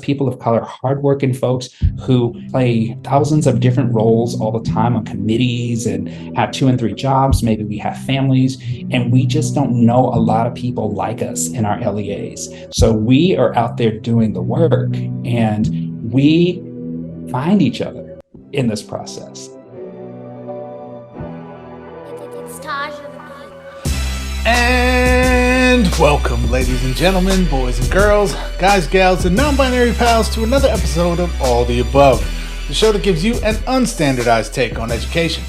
people of color, hardworking folks who play thousands of different roles all the time on committees and have 2 and 3 jobs. Maybe we have families, and we just don't know a lot of people like us in our LEAs. So we are out there doing the work, and we find each other in this process. And welcome, ladies and gentlemen, boys and girls, guys, gals, and non-binary pals, to another episode of All the Above, the show that gives you an unstandardized take on education.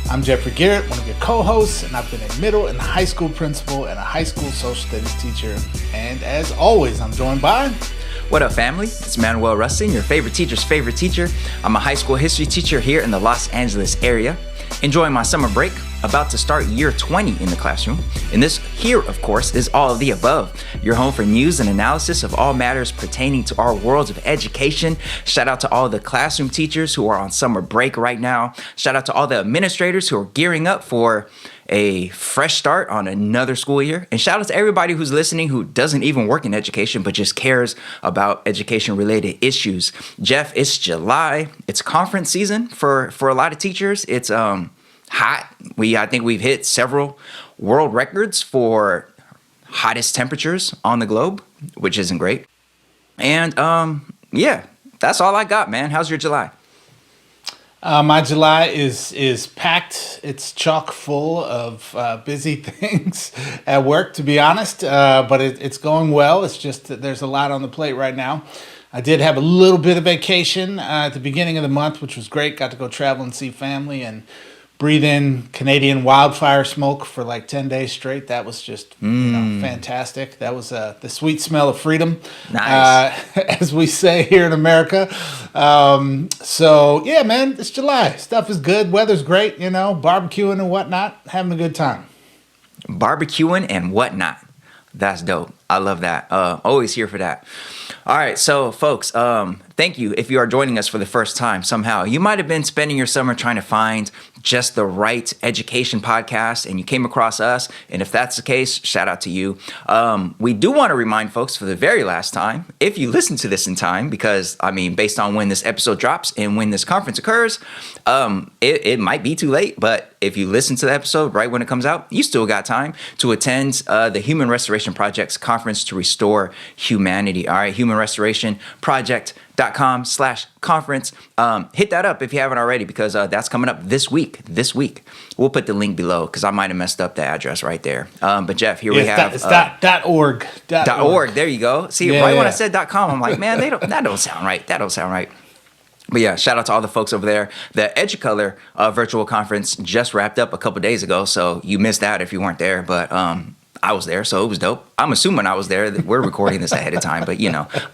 I'm Jeffrey Garrett, one of your co-hosts, and I've been a middle and high school principal and a high school social studies teacher. And as always, I'm joined by... What up, family? It's Manuel, your favorite teacher's favorite teacher. I'm a high school history teacher here in the Los Angeles area, enjoying my summer break, about to start year 20 in the classroom. And this here, of course, is All of the Above, your home for news and analysis of all matters pertaining to our worlds of education. Shout out to all the classroom teachers who are on summer break right now. Shout out to all the administrators who are gearing up for a fresh start on another school year. And shout out to everybody who's listening who doesn't even work in education but just cares about education related issues. Jeff, it's July. It's conference season for a lot of teachers. It's hot. I think we've hit several world records for hottest temperatures on the globe, which isn't great. And yeah, that's all I got, man. How's your July? My July is packed. It's chock full of busy things at work, to be honest, but it's going well. It's just that there's a lot on the plate right now. I did have a little bit of vacation at the beginning of the month, which was great. Got to go travel and see family and breathe in Canadian wildfire smoke for like 10 days straight. That was just fantastic. That was the sweet smell of freedom, nice. As we say here in America. So yeah, man, it's July. Stuff is good. Weather's great, barbecuing and whatnot, having a good time. Barbecuing and whatnot. That's dope. I love that. Always here for that. All right. So folks, thank you. If you are joining us for the first time somehow, you might have been spending your summer trying to find just the right education podcast and you came across us. And if that's the case, shout out to you. We do want to remind folks for the very last time, if you listen to this in time, because based on when this episode drops and when this conference occurs, it might be too late. But if you listen to the episode right when it comes out, you still got time to attend the Human Restoration Project's conference to restore humanity. All right, humanrestorationproject.com/conference. Hit that up if you haven't already, because that's coming up this week. We'll put the link below because I might have messed up the address right there. But Jeff, here we have it's .org. .org. There you go. See, when I said .com, I'm like, man, that don't sound right. But yeah, shout out to all the folks over there. The EduColor virtual conference just wrapped up a couple days ago, so you missed out if you weren't there. But I was there, so it was dope. I'm assuming I was there. We're recording this ahead of time, but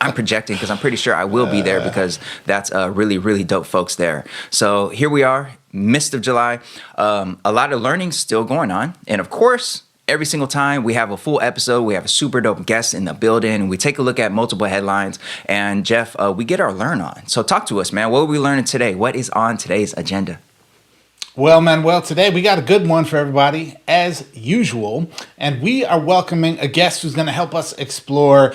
I'm projecting because I'm pretty sure I will be there because that's really, really dope folks there. So here we are, midst of July. A lot of learning still going on, and of course, every single time we have a full episode, we have a super dope guest in the building, and we take a look at multiple headlines. And Jeff, we get our learn on. So talk to us, man. What are we learning today? What is on today's agenda? Well, Manuel, today we got a good one for everybody, as usual, and we are welcoming a guest who's going to help us explore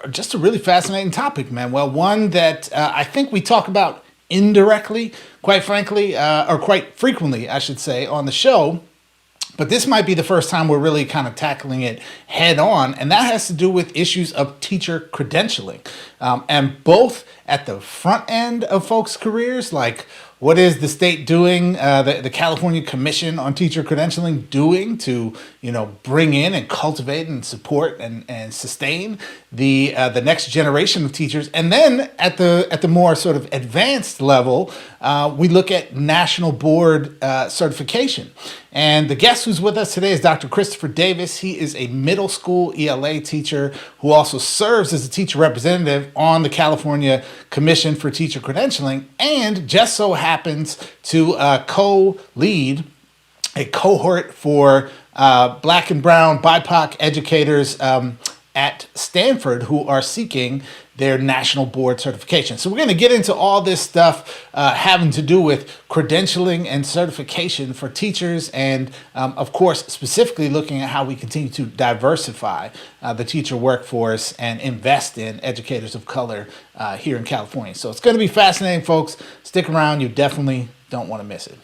just a really fascinating topic, Manuel, one that I think we talk about indirectly, quite frankly, or quite frequently, I should say, on the show. But this might be the first time we're really kind of tackling it head on, and that has to do with issues of teacher credentialing. And both at the front end of folks' careers, like what is the state doing, the California Commission on Teacher Credentialing doing to, bring in and cultivate and support and sustain the next generation of teachers. And then at the more sort of advanced level, we look at national board certification. And the guest who's with us today is Dr. Christopher Davis. He is a middle school ELA teacher who also serves as a teacher representative on the California Commission for Teacher Credentialing, and just so happens to co-lead a cohort for Black and brown BIPOC educators at Stanford who are seeking their national board certification. So we're going to get into all this stuff having to do with credentialing and certification for teachers, and of course, specifically looking at how we continue to diversify the teacher workforce and invest in educators of color here in California. So it's going to be fascinating, folks. Stick around. You definitely don't want to miss it.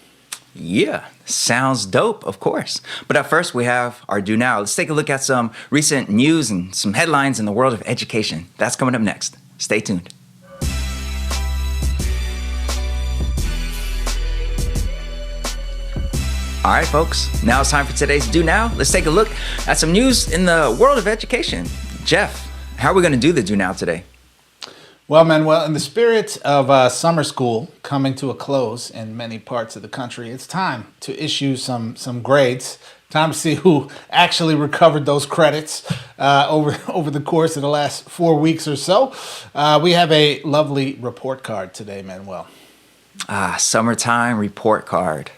Yeah, sounds dope, of course. But at first, we have our Do Now. Let's take a look at some recent news and some headlines in the world of education. That's coming up next. Stay tuned. All right, folks, now it's time for today's Do Now. Let's take a look at some news in the world of education. Jeff, how are we going to do the Do Now today? Well, Manuel, in the spirit of summer school coming to a close in many parts of the country, it's time to issue some grades. Time to see who actually recovered those credits over the course of the last 4 weeks or so. We have a lovely report card today, Manuel. Summertime report card.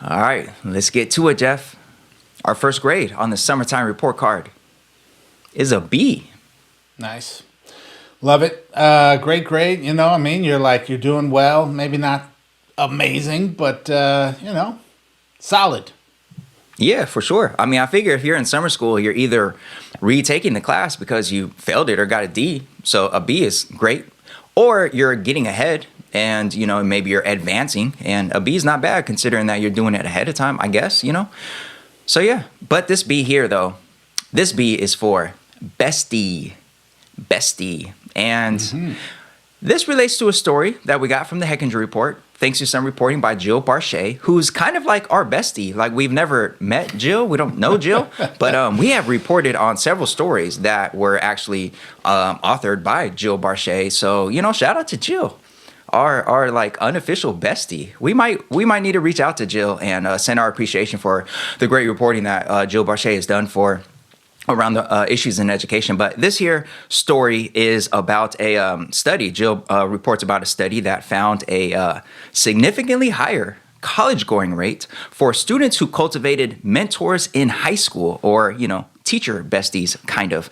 All right, let's get to it, Jeff. Our first grade on the summertime report card is a B. Nice. Love it. Great grade. You're doing well. Maybe not amazing, but, solid. Yeah, for sure. I mean, I figure if you're in summer school, you're either retaking the class because you failed it or got a D. So a B is great. Or you're getting ahead and, maybe you're advancing. And a B is not bad considering that you're doing it ahead of time, I guess, So, yeah. But this B here, though, this B is for bestie. Bestie. And this relates to a story that we got from the Hechinger Report, thanks to some reporting by Jill Barchet, who's kind of like our bestie. Like, we've never met Jill. We don't know Jill. But we have reported on several stories that were actually authored by Jill Barchet. So, shout out to Jill, our like unofficial bestie. We might need to reach out to Jill and send our appreciation for the great reporting that Jill Barchet has done for around the issues in education. But this here story is about a study. Jill reports about a study that found a significantly higher college-going rate for students who cultivated mentors in high school, or, teacher besties, kind of.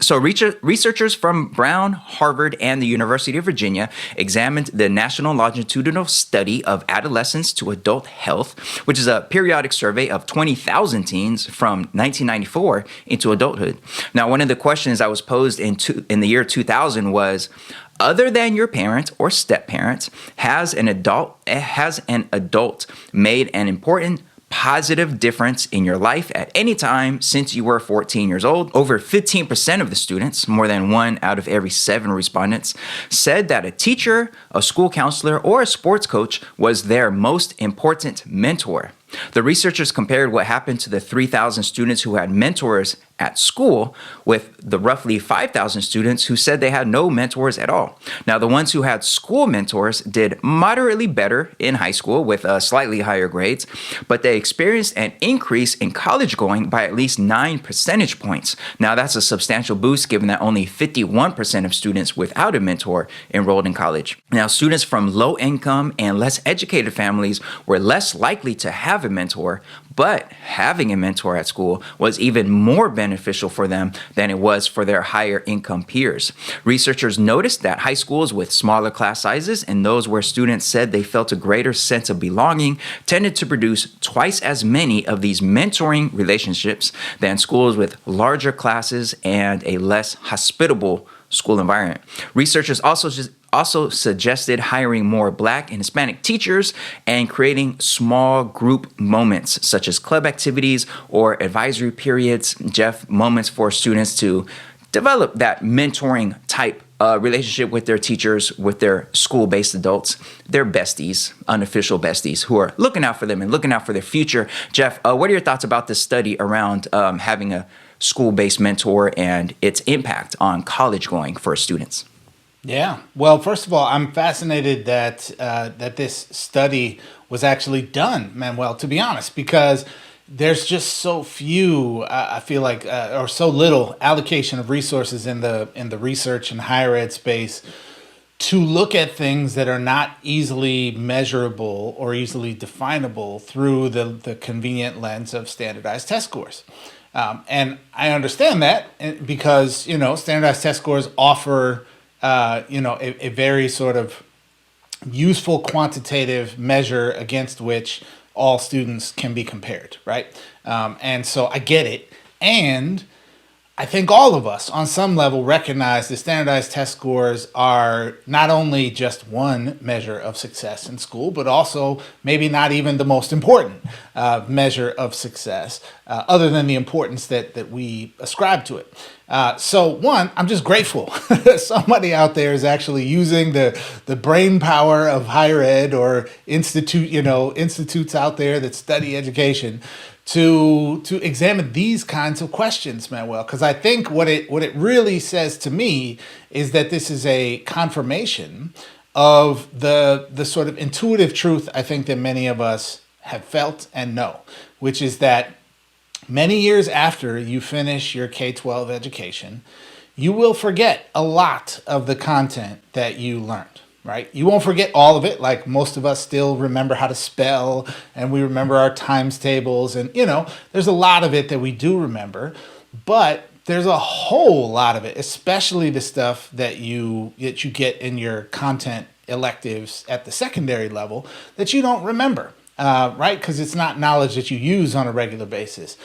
So researchers from Brown, Harvard, and the University of Virginia examined the National Longitudinal Study of Adolescence to Adult Health, which is a periodic survey of 20,000 teens from 1994 into adulthood. Now, one of the questions that was posed in the year 2000 was, other than your parent or step-parent, has an adult made an important positive difference in your life at any time since you were 14 years old? Over 15% of the students, more than 1 out of every 7 respondents, said that a teacher, a school counselor, or a sports coach was their most important mentor. The researchers compared what happened to the 3,000 students who had mentors at school with the roughly 5,000 students who said they had no mentors at all. Now, the ones who had school mentors did moderately better in high school with slightly higher grades, but they experienced an increase in college going by at least 9 percentage points. Now, that's a substantial boost given that only 51% of students without a mentor enrolled in college. Now, students from low income and less educated families were less likely to have a mentor, but having a mentor at school was even more beneficial for them than it was for their higher income peers. Researchers noticed that high schools with smaller class sizes and those where students said they felt a greater sense of belonging tended to produce twice as many of these mentoring relationships than schools with larger classes and a less hospitable school environment. Researchers also suggested hiring more Black and Hispanic teachers and creating small group moments such as club activities or advisory periods, Jeff, moments for students to develop that mentoring type relationship with their teachers, with their school-based adults, their besties, unofficial besties who are looking out for them and looking out for their future. Jeff, what are your thoughts about this study around having a school-based mentor and its impact on college going for students? Yeah. Well, first of all, I'm fascinated that this study was actually done, Manuel, to be honest, because there's just so few, I feel like, or so little allocation of resources in the research and higher ed space to look at things that are not easily measurable or easily definable through the convenient lens of standardized test scores. And I understand that because, standardized test scores offer, a very sort of useful quantitative measure against which all students can be compared, right? And so I get it. And I think all of us on some level recognize that standardized test scores are not only just one measure of success in school, but also maybe not even the most important measure of success, other than the importance that we ascribe to it. So one, I'm just grateful that somebody out there is actually using the brain power of higher ed or institutes out there that study education to examine these kinds of questions, Manuel, because I think what it really says to me is that this is a confirmation of the sort of intuitive truth I think that many of us have felt and know, which is that many years after you finish your K-12 education, you will forget a lot of the content that you learned. Right? You won't forget all of it. Like most of us still remember how to spell and we remember our times tables and, there's a lot of it that we do remember, but there's a whole lot of it, especially the stuff that you get in your content electives at the secondary level that you don't remember, right? Because it's not knowledge that you use on a regular basis.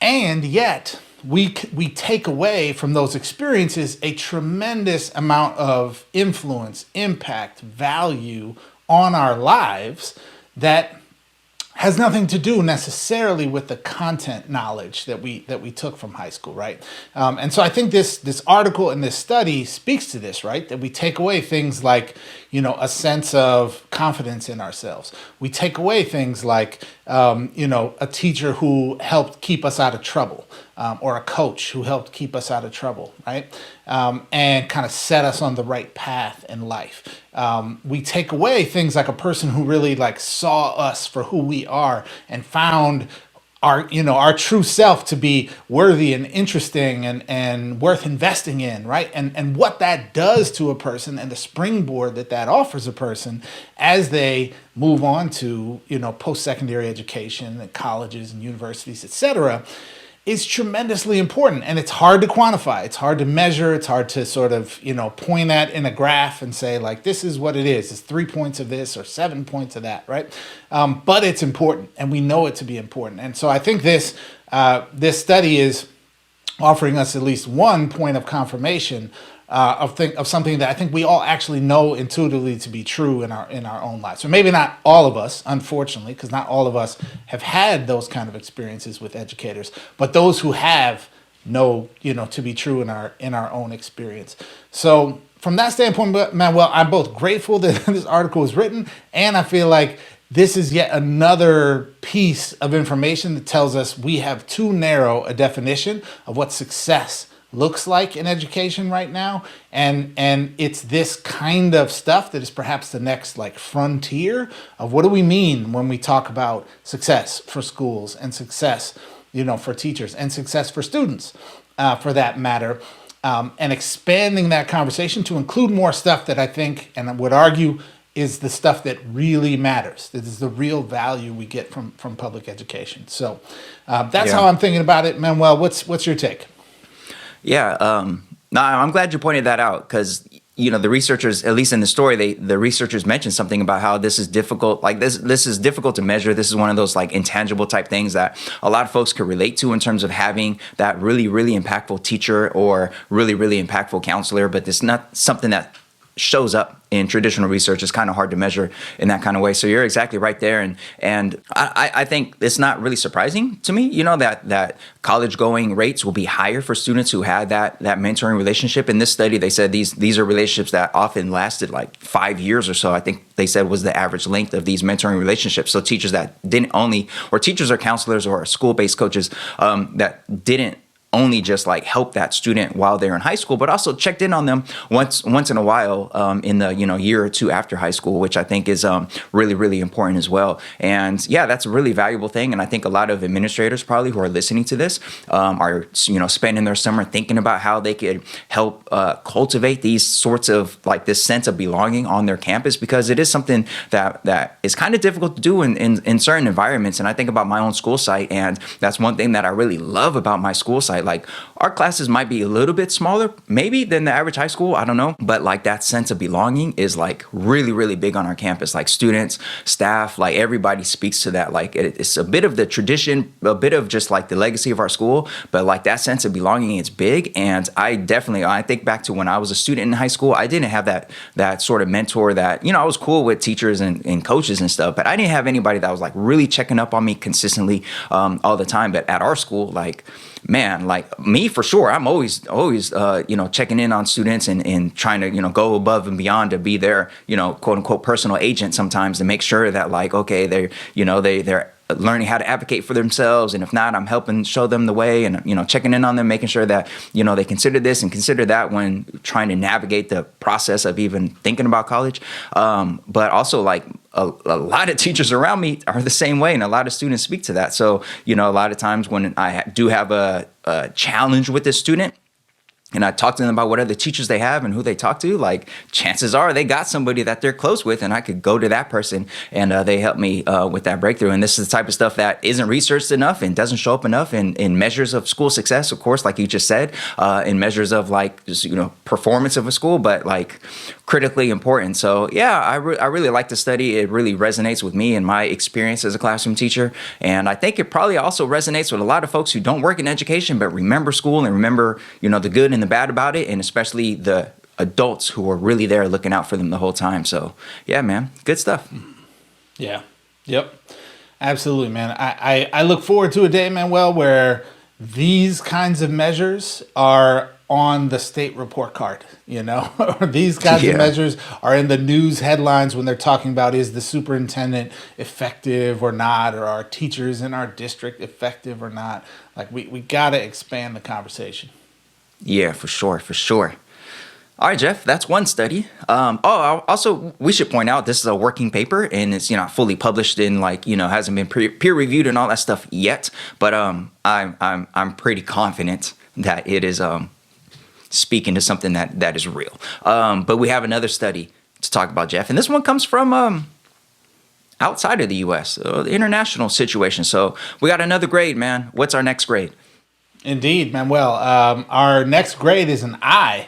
And yet we take away from those experiences a tremendous amount of influence, impact, value on our lives that has nothing to do necessarily with the content knowledge that we took from high school, right? And so I think this article and this study speaks to this, right? That we take away things like, a sense of confidence in ourselves. We take away things like, a teacher who helped keep us out of trouble, or a coach who helped keep us out of trouble, right? And kind of set us on the right path in life. We take away things like a person who really saw us for who we are and found our true self to be worthy and interesting and worth investing in, right? And what that does to a person and the springboard that offers a person as they move on to, post-secondary education at colleges and universities, et cetera, is tremendously important. And it's hard to quantify. It's hard to measure. It's hard to sort of, point at in a graph and say, this is what it is. It's 3 points of this or 7 points of that, right? But it's important, and we know it to be important. And so I think this study is offering us at least one point of confirmation of something that I think we all actually know intuitively to be true in our own lives. So maybe not all of us, unfortunately, because not all of us have had those kind of experiences with educators, but those who have know, to be true in our own experience. So from that standpoint, Manuel, I'm both grateful that this article was written, and I feel like this is yet another piece of information that tells us we have too narrow a definition of what success looks like in education right now, and it's this kind of stuff that is perhaps the next frontier of what do we mean when we talk about success for schools and success for teachers and success for students for that matter, and expanding that conversation to include more stuff that I think and I would argue is the stuff that really matters. That is the real value we get from public education. So that's how I'm thinking about it. Manuel, what's your take? Yeah, no, I'm glad you pointed that out because, the researchers, at least in the story, the researchers mentioned something about how this is difficult. This is difficult to measure. This is one of those intangible type things that a lot of folks could relate to in terms of having that really, really impactful teacher or really, really impactful counselor. But it's not something that shows up in traditional research. Is kind of hard to measure in that kind of way. So you're exactly right there. And I think it's not really surprising to me, that college going rates will be higher for students who had that mentoring relationship. In this study, they said these are relationships that often lasted 5 years or so. I think they said was the average length of these mentoring relationships. So teachers that didn't only, or teachers or counselors or school-based coaches that didn't only just like help that student while they're in high school, but also checked in on them once in a while in the year or two after high school, which I think is really, really important as well. And yeah, that's a really valuable thing. And I think a lot of administrators probably who are listening to this are spending their summer thinking about how they could help cultivate these sorts of like this sense of belonging on their campus, because it is something that is kind of difficult to do in certain environments. And I think about my own school site, and that's one thing that I really love about my school site. Like, our classes might be a little bit smaller maybe than the average high school, I don't know, but like that sense of belonging is like really, really big on our campus. Like, students, staff, like everybody speaks to that. Like, it's a bit of the tradition, a bit of just like the legacy of our school, but like that sense of belonging is big. And I think back to when I was a student in high school, I didn't have that sort of mentor that, I was cool with teachers and coaches and stuff, but I didn't have anybody that was like really checking up on me consistently all the time. But at our school, like, man, like me for sure, I'm always checking in on students and trying to, go above and beyond to be their, quote unquote personal agent sometimes, to make sure that like, okay, they're learning how to advocate for themselves. And if not, I'm helping show them the way and, checking in on them, making sure that, they consider this and consider that when trying to navigate the process of even thinking about college. But also like a lot of teachers around me are the same way. And a lot of students speak to that. So, a lot of times when I do have a challenge with a student, and I talk to them about what other teachers they have and who they talk to, like chances are they got somebody that they're close with, and I could go to that person and they help me with that breakthrough. And this is the type of stuff that isn't researched enough and doesn't show up enough in measures of school success, of course, like you just said, in measures of like, just, performance of a school, but like critically important. So yeah, I really like the study. It really resonates with me and my experience as a classroom teacher. And I think it probably also resonates with a lot of folks who don't work in education, but remember school and remember, the good and the bad about it, and especially the adults who are really there looking out for them the whole time. So yeah, man, good stuff. Yeah. Yep. Absolutely, man. I look forward to a day, Manuel, where these kinds of measures are on the state report card, or these kinds of measures are in the news headlines when they're talking about, is the superintendent effective or not, or are teachers in our district effective or not? Like, we got to expand the conversation. Yeah, for sure. All right, Jeff, that's one study. Also, we should point out this is a working paper, and it's fully published in hasn't been peer reviewed and all that stuff yet. But I'm pretty confident that it is speaking to something that is real. But we have another study to talk about, Jeff, and this one comes from outside of the U.S., the international situation. So we got another grade, man. What's our next grade? Indeed, Manuel. Our next grade is an I,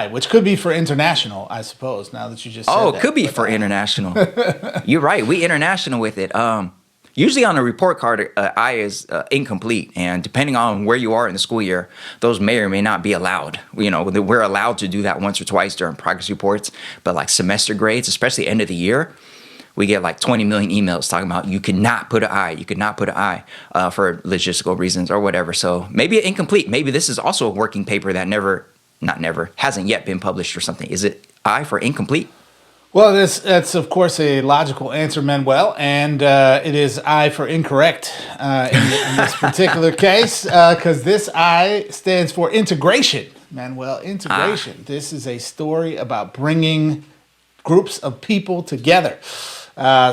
which could be for international, I suppose, now that you just said that. Oh, it could be for international. You're right. We international with it. Usually on a report card, I is incomplete. And depending on where you are in the school year, those may or may not be allowed. We're allowed to do that once or twice during progress reports. But like semester grades, especially end of the year, we get like 20 million emails talking about you cannot put an I, for logistical reasons or whatever. So maybe incomplete. Maybe this is also a working paper that hasn't yet been published or something. Is it I for incomplete? Well, that's of course a logical answer, Manuel, and it is I for incorrect in this particular case, because this I stands for integration, Manuel. Integration. This is a story about bringing groups of people together.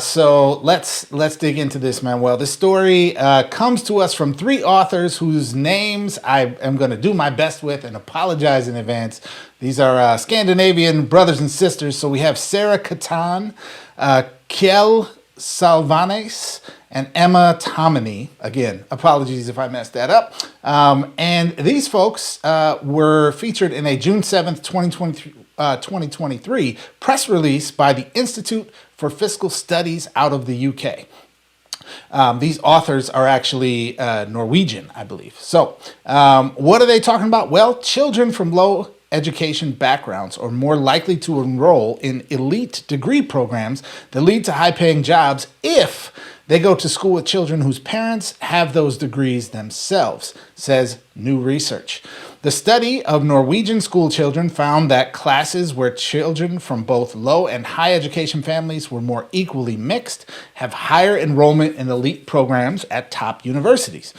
So let's dig into this, Manuel. This story comes to us from three authors whose names I am going to do my best with and apologize in advance. These are Scandinavian brothers and sisters. So we have Sarah Catan, Kjell Salvanes, and Emma Tomini. Again, apologies if I messed that up. And these folks were featured in a June 7th, 2023 press release by the Institute for Fiscal Studies out of the UK. These authors are actually Norwegian, I believe. So what are they talking about? Well, children from low education backgrounds are more likely to enroll in elite degree programs that lead to high-paying jobs if they go to school with children whose parents have those degrees themselves, says new research. The study of Norwegian school children found that classes where children from both low and high education families were more equally mixed have higher enrollment in elite programs at top universities.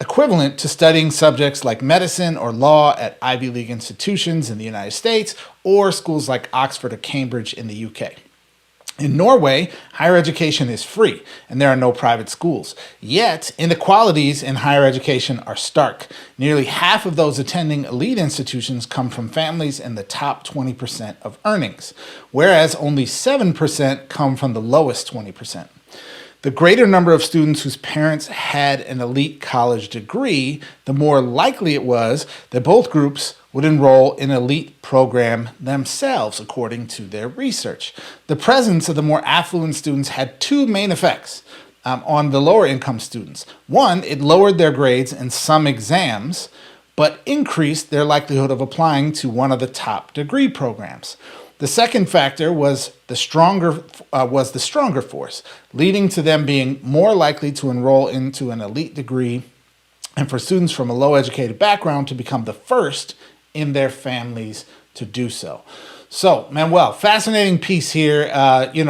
equivalent to studying subjects like medicine or law at Ivy League institutions in the United States or schools like Oxford or Cambridge in the UK. In Norway, higher education is free, and there are no private schools. Yet, inequalities in higher education are stark. Nearly half of those attending elite institutions come from families in the top 20% of earnings, whereas only 7% come from the lowest 20%. The greater number of students whose parents had an elite college degree, the more likely it was that both groups would enroll in an elite program themselves, according to their research. The presence of the more affluent students had two main effects on the lower income students. One, it lowered their grades in some exams, but increased their likelihood of applying to one of the top degree programs. The second factor was the stronger force, leading to them being more likely to enroll into an elite degree and for students from a low-educated background to become the first in their families to do so. So, Manuel, fascinating piece here.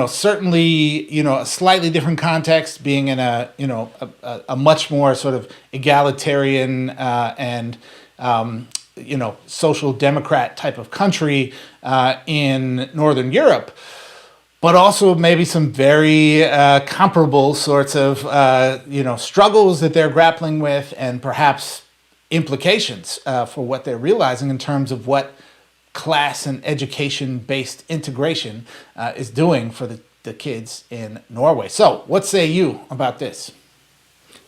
Certainly, a slightly different context, being in a much more sort of egalitarian and social democrat type of country in Northern Europe, but also maybe some very comparable sorts of struggles that they're grappling with, and perhaps implications for what they're realizing in terms of what class and education-based integration is doing for the kids in Norway. So, what say you about this?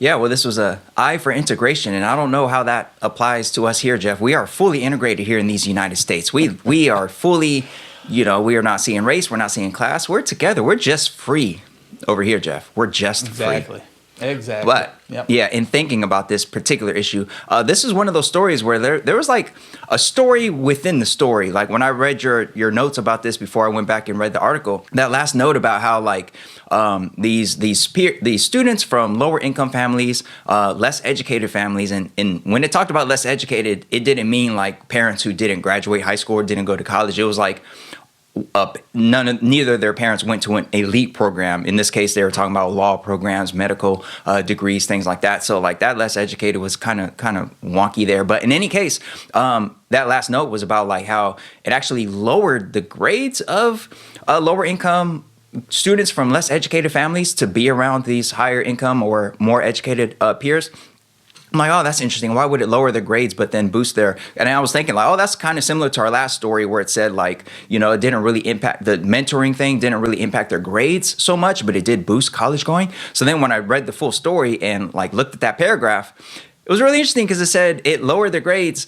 Yeah, well, this was a I for integration, and I don't know how that applies to us here, Jeff. We are fully integrated here in these United States. We are fully, we are not seeing race, we're not seeing class. We're together. We're just free over here, Jeff. We're just free. Exactly. But yeah, in thinking about this particular issue, this is one of those stories where there was like a story within the story. Like when I read your notes about this before I went back and read the article, that last note about how like these students from lower income families, less educated families, and when it talked about less educated, it didn't mean like parents who didn't graduate high school or didn't go to college. It was like neither of their parents went to an elite program. In this case, they were talking about law programs, medical degrees, things like that. So like that less educated was kind of wonky there. But in any case, that last note was about like how it actually lowered the grades of lower income students from less educated families to be around these higher income or more educated peers. I'm like, oh, that's interesting. Why would it lower their grades but then boost their... And I was thinking like, oh, that's kind of similar to our last story where it said like, it didn't really impact... The mentoring thing didn't really impact their grades so much, but it did boost college going. So then when I read the full story and like looked at that paragraph, it was really interesting because it said it lowered their grades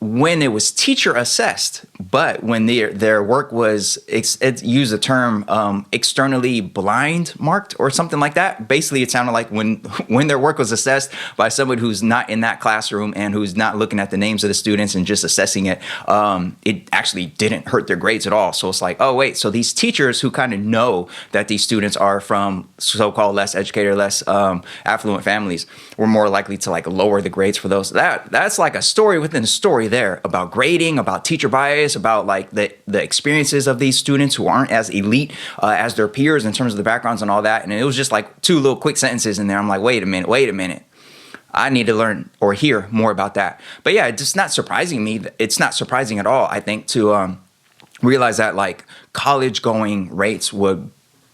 when it was teacher assessed, but when their work was, it used the term externally blind marked or something like that. Basically, it sounded like when their work was assessed by someone who's not in that classroom and who's not looking at the names of the students and just assessing it, it actually didn't hurt their grades at all. So it's like, oh, wait, so these teachers who kind of know that these students are from so-called less educated, less affluent families were more likely to like lower the grades for those. That's like a story within a story there about grading, about teacher bias, about like the experiences of these students who aren't as elite as their peers in terms of the backgrounds and all that. And it was just like two little quick sentences in there. I'm like, wait a minute. I need to learn or hear more about that. But yeah, it's just not surprising me. It's not surprising at all, I think, to realize that like college going rates would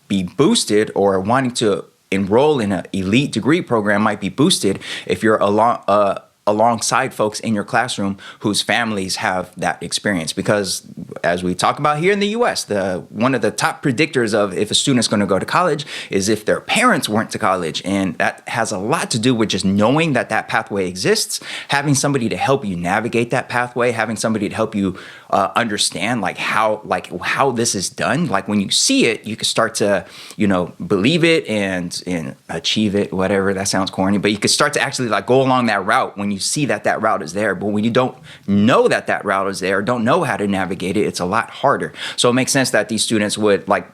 be boosted, or wanting to enroll in an elite degree program might be boosted if you're alongside folks in your classroom whose families have that experience. Because as we talk about here in the US, one of the top predictors of if a student's going to go to college is if their parents went to college. And that has a lot to do with just knowing that pathway exists, having somebody to help you navigate that pathway, having somebody to help you understand how this is done. Like when you see it, you can start to, believe it and achieve it, whatever. That sounds corny, but you can start to actually like go along that route when you see that route is there. But when you don't know that route is there, don't know how to navigate it, it's a lot harder. So it makes sense that these students would, like,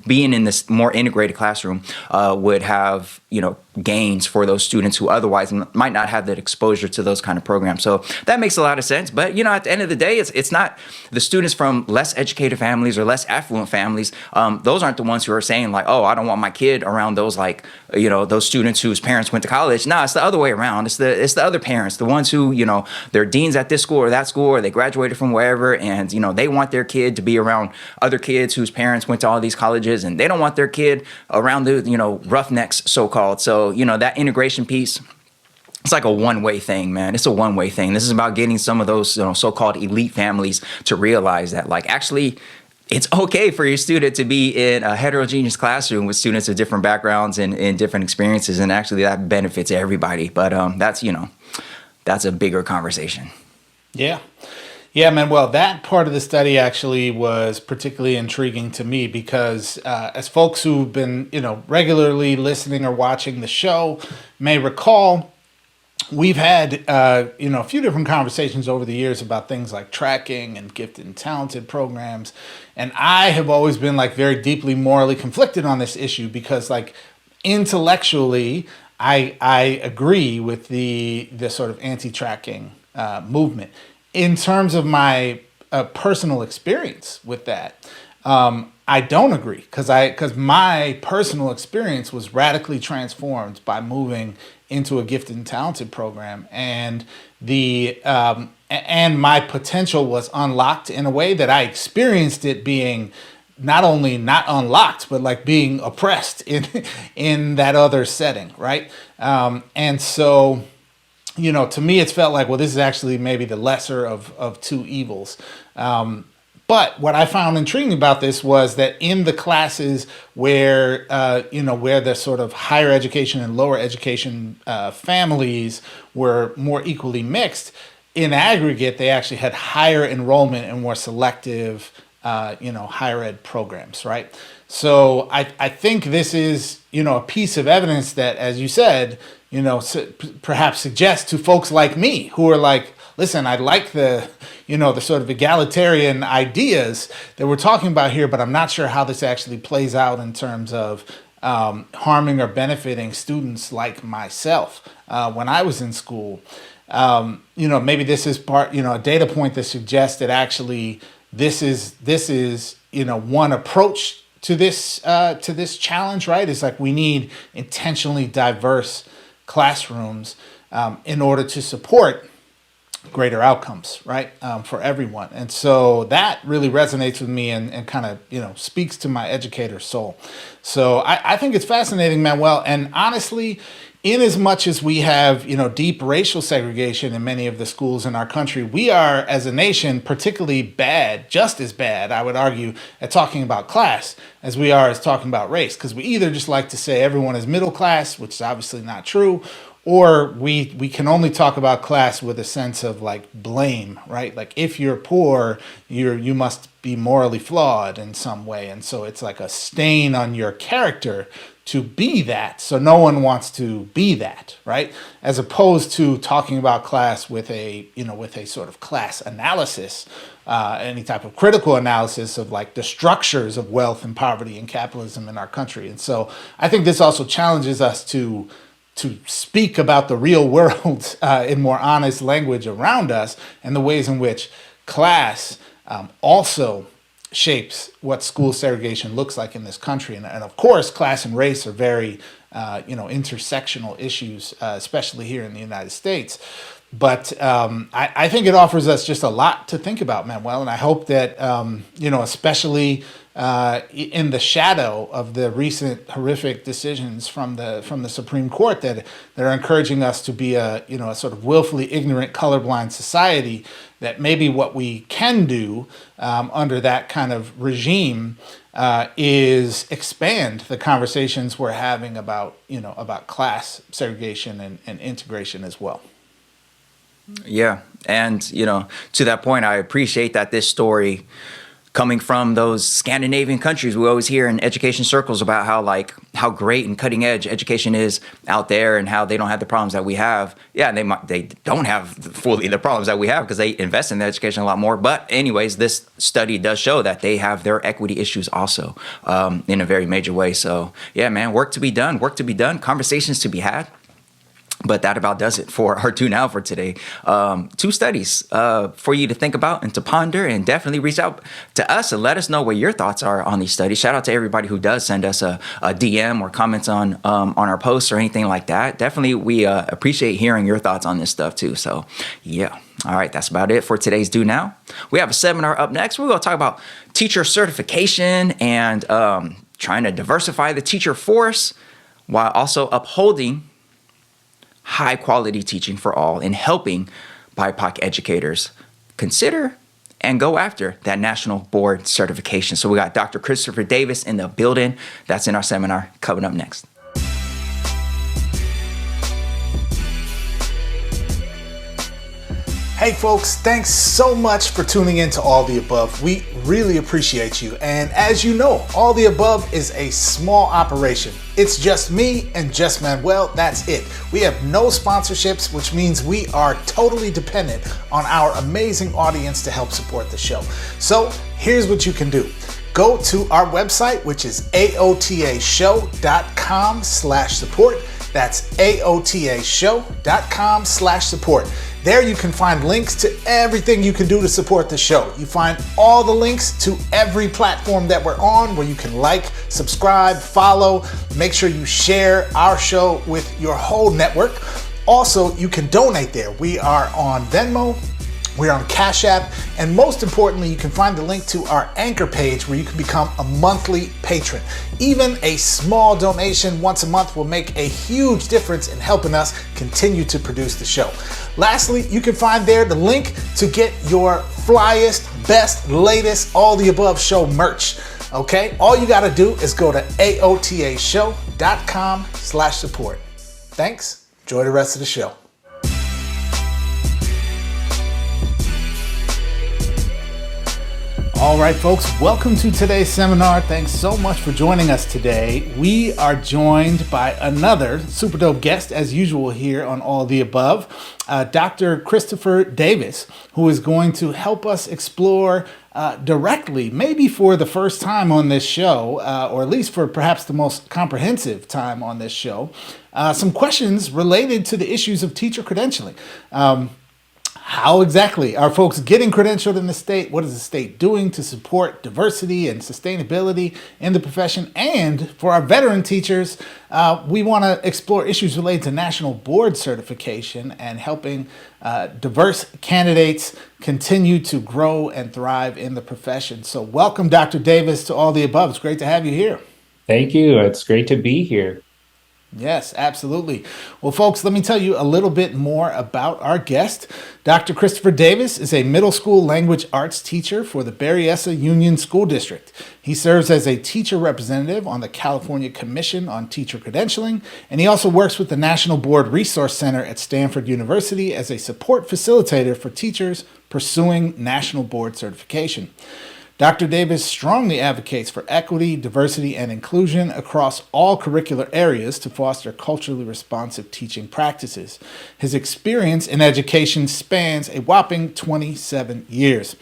being in this more integrated classroom would have gains for those students who otherwise might not have that exposure to those kind of programs. So that makes a lot of sense. But, at the end of the day, it's not the students from less educated families or less affluent families. Those aren't the ones who are saying like, oh, I don't want my kid around those those students whose parents went to college. No, it's the other way around. It's the other parents, the ones who, they're deans at this school or that school, or they graduated from wherever. And, they want their kid to be around other kids whose parents went to all these colleges, and they don't want their kid around the, roughnecks, so-called. So, that integration piece, it's like a one-way thing, man. It's a one-way thing. This is about getting some of those, so-called elite families to realize that, like, actually, it's okay for your student to be in a heterogeneous classroom with students of different backgrounds and different experiences, and actually that benefits everybody. But that's a bigger conversation. Yeah. Yeah, Manuel, that part of the study actually was particularly intriguing to me because as folks who've been, regularly listening or watching the show may recall, we've had, a few different conversations over the years about things like tracking and gifted and talented programs. And I have always been like very deeply morally conflicted on this issue because like intellectually, I agree with the sort of anti-tracking movement. In terms of my personal experience with that, I don't agree because my personal experience was radically transformed by moving into a gifted and talented program, and and my potential was unlocked in a way that I experienced it being not only not unlocked, but like being oppressed in that other setting, right? And so, to me, it's felt like, well, this is actually maybe the lesser of two evils. But what I found intriguing about this was that in the classes where, where the sort of higher education and lower education families were more equally mixed, in aggregate, they actually had higher enrollment and more selective, higher ed programs, right? So I think this is, a piece of evidence that, as you said, perhaps suggests to folks like me who are like, listen, I like the sort of egalitarian ideas that we're talking about here, but I'm not sure how this actually plays out in terms of harming or benefiting students like myself when I was in school. Maybe this is part, a data point that suggests that actually this is one approach to this challenge, right? It's like we need intentionally diverse classrooms in order to support greater outcomes, right, for everyone. And so that really resonates with me and kind of, speaks to my educator soul. So I think it's fascinating, Manuel. And honestly, in as much as we have, deep racial segregation in many of the schools in our country, we are, as a nation, particularly bad, just as bad, I would argue, at talking about class as we are as talking about race. Because we either just like to say everyone is middle class, which is obviously not true, or we can only talk about class with a sense of like blame, right? Like if you're poor, you must be morally flawed in some way. And so it's like a stain on your character to be that. So no one wants to be that, right? As opposed to talking about class with a sort of class analysis, any type of critical analysis of like the structures of wealth and poverty and capitalism in our country. And so I think this also challenges us to speak about the real world in more honest language around us and the ways in which class also shapes what school segregation looks like in this country. And of course, class and race are very, intersectional issues, especially here in the United States. But I think it offers us just a lot to think about, Manuel. And I hope that, especially in the shadow of the recent horrific decisions from the Supreme Court that are encouraging us to be a sort of willfully ignorant, colorblind society, that maybe what we can do under that kind of regime is expand the conversations we're having about class segregation and integration as well. Yeah. And, to that point, I appreciate that this story coming from those Scandinavian countries, we always hear in education circles about how great and cutting edge education is out there and how they don't have the problems that we have. Yeah, they don't have fully the problems that we have because they invest in their education a lot more. But anyways, this study does show that they have their equity issues also in a very major way. So yeah, man, work to be done, conversations to be had. But that about does it for our Do Now for today. 2 studies for you to think about and to ponder, and definitely reach out to us and let us know what your thoughts are on these studies. Shout out to everybody who does send us a DM or comments on our posts or anything like that. Definitely, we appreciate hearing your thoughts on this stuff too. So yeah. All right, that's about it for today's Do Now. We have a seminar up next. We're going to talk about teacher certification and trying to diversify the teacher force while also upholding high quality teaching for all and helping BIPOC educators consider and go after that national board certification. So we got Dr. Christopher Davis in the building. That's in our seminar coming up next. Hey folks, thanks so much for tuning in to All the Above. We really appreciate you. And as you know, All the Above is a small operation. It's just me and just Manuel, that's it. We have no sponsorships, which means we are totally dependent on our amazing audience to help support the show. So here's what you can do. Go to our website, which is aotashow.com/support. That's aotashow.com/support. There you can find links to everything you can do to support the show. You find all the links to every platform that we're on where you can like, subscribe, follow. Make sure you share our show with your whole network. Also, you can donate there. We are on Venmo. We're on Cash App, and most importantly, you can find the link to our Anchor page where you can become a monthly patron. Even a small donation once a month will make a huge difference in helping us continue to produce the show. Lastly, you can find there the link to get your flyest, best, latest, all the above show merch. Okay, all you gotta do is go to aotashow.com/support. Thanks, enjoy the rest of the show. All right, folks, welcome to today's seminar. Thanks so much for joining us today. We are joined by another super dope guest, as usual, here on All the Above, Dr. Christopher Davis, who is going to help us explore directly, maybe for the first time on this show, or at least for perhaps the most comprehensive time on this show, some questions related to the issues of teacher credentialing. How exactly are folks getting credentialed in the state? What is the state doing to support diversity and sustainability in the profession? And for our veteran teachers, we want to explore issues related to national board certification and helping diverse candidates continue to grow and thrive in the profession. So welcome, Dr. Davis, to All the Above. It's great to have you here. Thank you. It's great to be here. Yes, absolutely. Well, folks, let me tell you a little bit more about our guest. Dr. Christopher Davis is a middle school language arts teacher for the Berryessa Union School District. He serves as a teacher representative on the California Commission on Teacher Credentialing, and he also works with the National Board Resource Center at Stanford University as a support facilitator for teachers pursuing national board certification. Dr. Davis strongly advocates for equity, diversity, and inclusion across all curricular areas to foster culturally responsive teaching practices. His experience in education spans a whopping 27 years.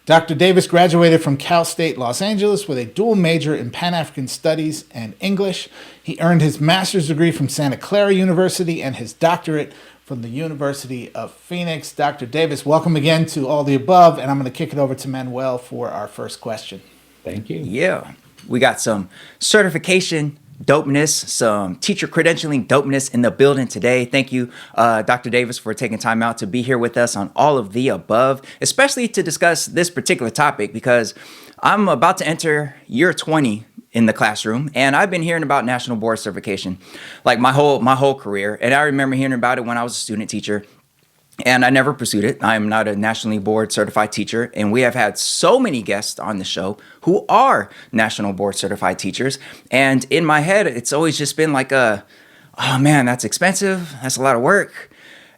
Dr. Davis graduated from Cal State Los Angeles with a dual major in Pan-African Studies and English. He earned his master's degree from Santa Clara University and his doctorate from the University of Phoenix. Dr. Davis, welcome again to All the Above, and I'm going to kick it over to Manuel for our first question. Thank you. Yeah, we got some certification dopeness, some teacher credentialing dopeness in the building today. Thank you, Dr. Davis, for taking time out to be here with us on All of the Above, especially to discuss this particular topic because I'm about to enter year 20 in the classroom, and I've been hearing about national board certification like my whole career. And I remember hearing about it when I was a student teacher, and I never pursued it. I'm not a nationally board certified teacher, and we have had so many guests on the show who are national board certified teachers. And in my head, it's always just been like oh man, that's expensive. That's a lot of work.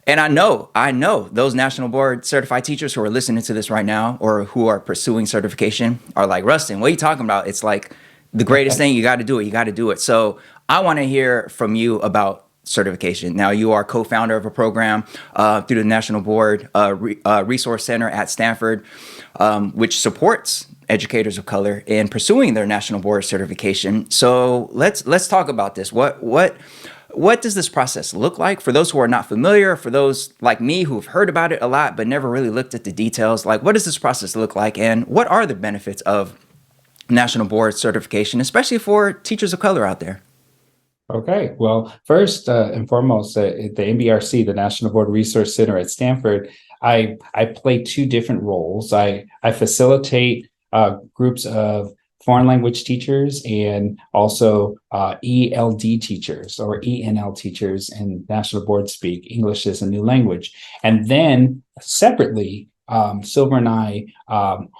And I know those national board certified teachers who are listening to this right now or who are pursuing certification are like, Rustin, what are you talking about? It's like the greatest thing. You got to do it. You got to do it. So I want to hear from you about certification. Now, you are co-founder of a program through the National Board Resource Center at Stanford, which supports educators of color in pursuing their national board certification. So let's talk about this. What does this process look like for those who are not familiar, for those like me who've heard about it a lot but never really looked at the details? Like, what does this process look like, and what are the benefits of national board certification, especially for teachers of color out there? Okay, well, first and foremost, at the NBRC, the National Board Resource Center at Stanford, I play two different roles. I facilitate groups of foreign language teachers and also ELD teachers or ENL teachers in national board speak, English as a new language. And then separately, Silver and I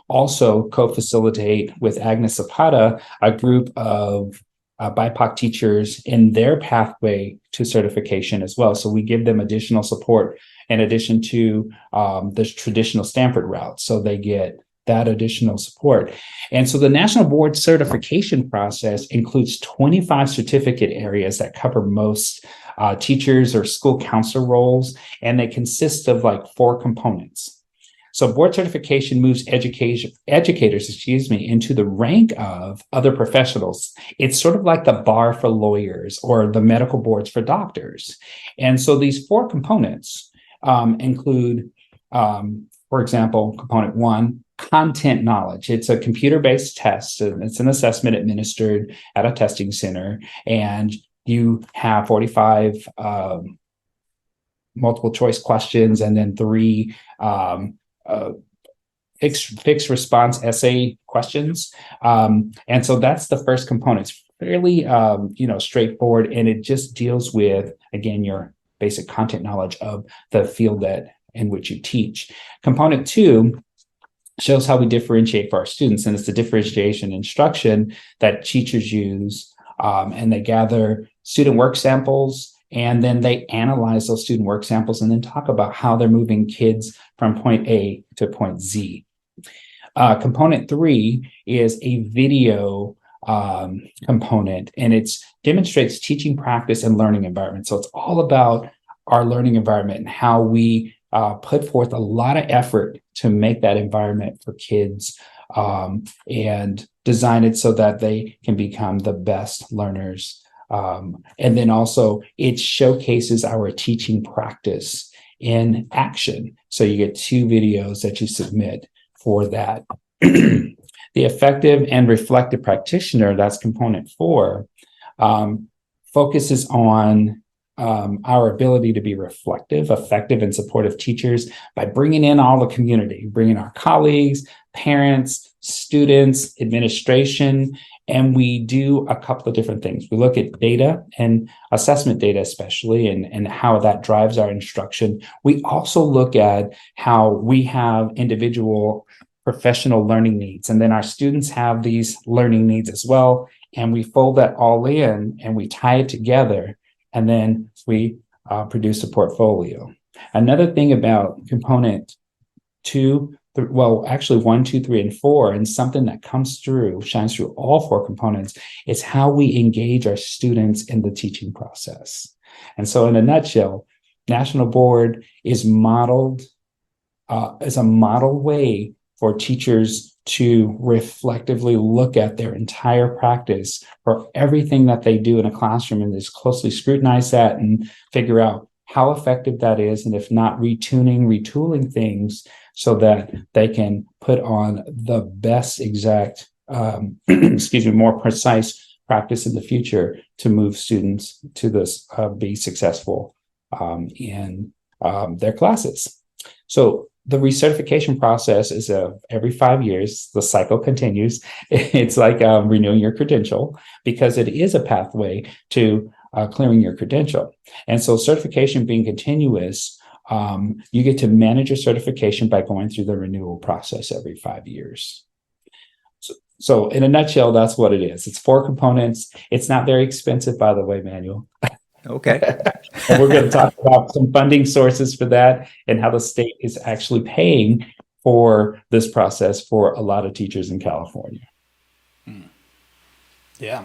also co-facilitate with Agnes Zapata a group of BIPOC teachers in their pathway to certification as well. So we give them additional support in addition to the traditional Stanford route. So they get that additional support. And so the National Board certification process includes 25 certificate areas that cover most teachers or school counselor roles, and they consist of like 4 components. So board certification moves educators, into the rank of other professionals. It's sort of like the bar for lawyers or the medical boards for doctors. And so these 4 components include, for example, component 1, content knowledge. It's a computer-based test. It's an assessment administered at a testing center, and you have 45 multiple choice questions and then 3 fixed response essay questions. And so that's the first component. It's fairly straightforward, and it just deals with, again, your basic content knowledge of the field in which you teach. Component 2 shows how we differentiate for our students, and it's the differentiation instruction that teachers use, and they gather student work samples, and then they analyze those student work samples and then talk about how they're moving kids from point A to point Z. Component 3 is a video component, and it demonstrates teaching practice and learning environment. So it's all about our learning environment and how we put forth a lot of effort to make that environment for kids and design it so that they can become the best learners. And then also it showcases our teaching practice in action. So you get 2 videos that you submit for that. The effective and reflective practitioner, that's component 4, focuses on our ability to be reflective, effective, and supportive teachers by bringing in all the community, bringing our colleagues, parents, students, administration, and we do a couple of different things. We look at data and assessment data, especially, and how that drives our instruction. We also look at how we have individual professional learning needs, and then our students have these learning needs as well, and we fold that all in and we tie it together, and then we produce a portfolio. Another thing about component 2, well, actually 1, 2, 3, and 4, and something that shines through all 4 components, is how we engage our students in the teaching process. And so in a nutshell, National Board is modeled as a model way for teachers to reflectively look at their entire practice for everything that they do in a classroom and just closely scrutinize that and figure out how effective that is, and if not, retooling things so that they can put on the best exact, more precise practice in the future to move students to this, be successful in their classes. So the recertification process is every 5 years. The cycle continues. It's like renewing your credential, because it is a pathway to clearing your credential. And so certification being continuous, you get to manage your certification by going through the renewal process every 5 years. So in a nutshell, that's what it is. It's 4 components. It's not very expensive, by the way, Manuel. Okay. And we're going to talk about some funding sources for that and how the state is actually paying for this process for a lot of teachers in California. Yeah.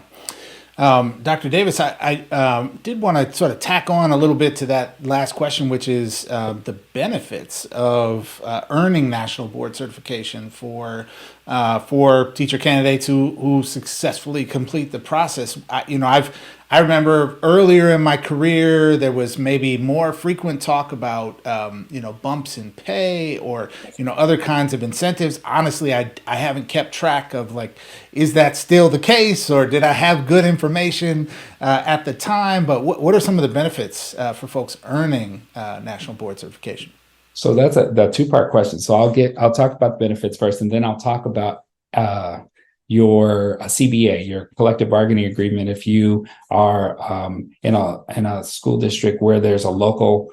Dr. Davis, I did want to sort of tack on a little bit to that last question, which is the benefits of earning national board certification for teacher candidates who successfully complete the process. I remember earlier in my career there was maybe more frequent talk about bumps in pay or other kinds of incentives. Honestly, I haven't kept track of is that still the case, or did I have good information at the time? But what are some of the benefits for folks earning national board certification? So that's the two-part question. So I'll talk about the benefits first, and then I'll talk about your CBA, your collective bargaining agreement. If you are in a school district where there's a local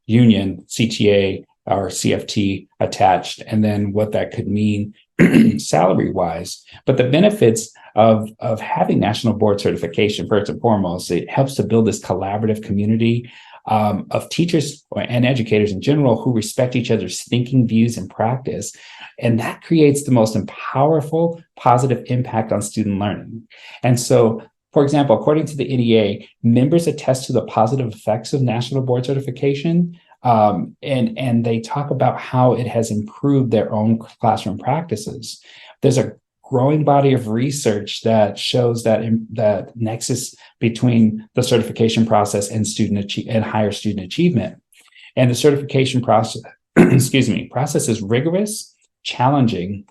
union, CTA or CFT attached, and then what that could mean salary wise. But the benefits of having national board certification, first and foremost, it helps to build this collaborative community of teachers and educators in general who respect each other's thinking, views, and practice. And that creates the most powerful, positive impact on student learning. And so, for example, according to the NEA, members attest to the positive effects of national board certification. And they talk about how it has improved their own classroom practices. There's a growing body of research that shows that nexus between the certification process and higher student achievement. And the certification process, process is rigorous, challenging,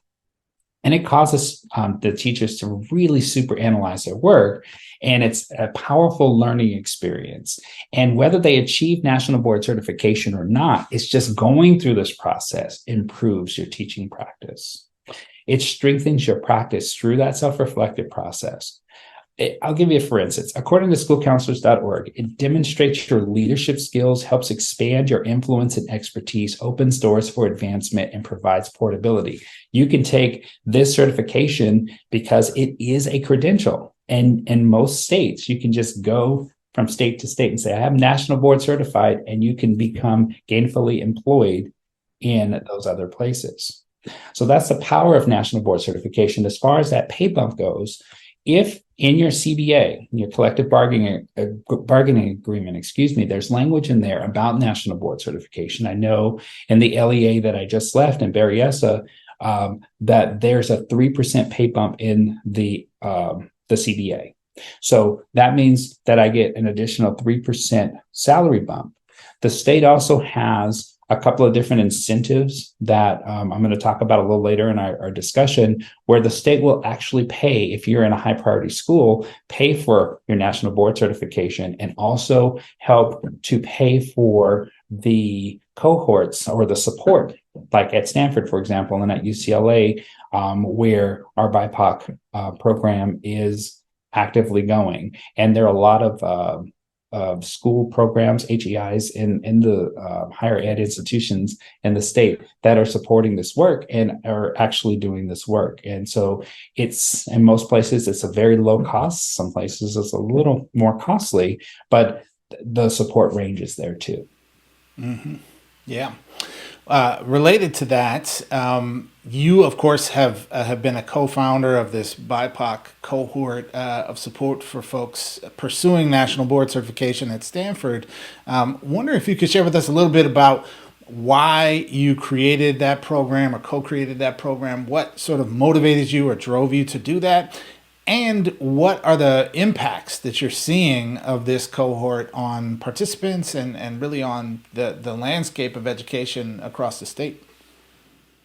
and it causes the teachers to really super analyze their work. And it's a powerful learning experience. And whether they achieve national board certification or not, it's just going through this process improves your teaching practice. It strengthens your practice through that self-reflective process. I'll give you a for instance. According to schoolcounselors.org, it demonstrates your leadership skills, helps expand your influence and expertise, opens doors for advancement, and provides portability. You can take this certification because it is a credential. And in most states, you can just go from state to state and say, I have national board certified, and you can become gainfully employed in those other places. So that's the power of national board certification. As far as that pay bump goes, if in your CBA, your collective bargaining agreement, there's language in there about national board certification. I know in the LEA that I just left in Berryessa, that there's a 3% pay bump in the CBA. So that means that I get an additional 3% salary bump. The state also has a couple of different incentives that I'm going to talk about a little later in our discussion, where the state will actually pay, if you're in a high priority school, pay for your national board certification and also help to pay for the cohorts or the support, like at Stanford, for example, and at UCLA, where our BIPOC program is actively going. And there are a lot of school programs, HEIs in the higher ed institutions in the state that are supporting this work and are actually doing this work. And so it's, in most places, it's a very low cost. Some places it's a little more costly, but the support range is there too. Mm-hmm. Yeah. Related to that, you, of course, have been a co-founder of this BIPOC cohort of support for folks pursuing national board certification at Stanford. Wonder if you could share with us a little bit about why you created that program or co-created that program, what sort of motivated you or drove you to do that, and what are the impacts that you're seeing of this cohort on participants and really on the landscape of education across the state?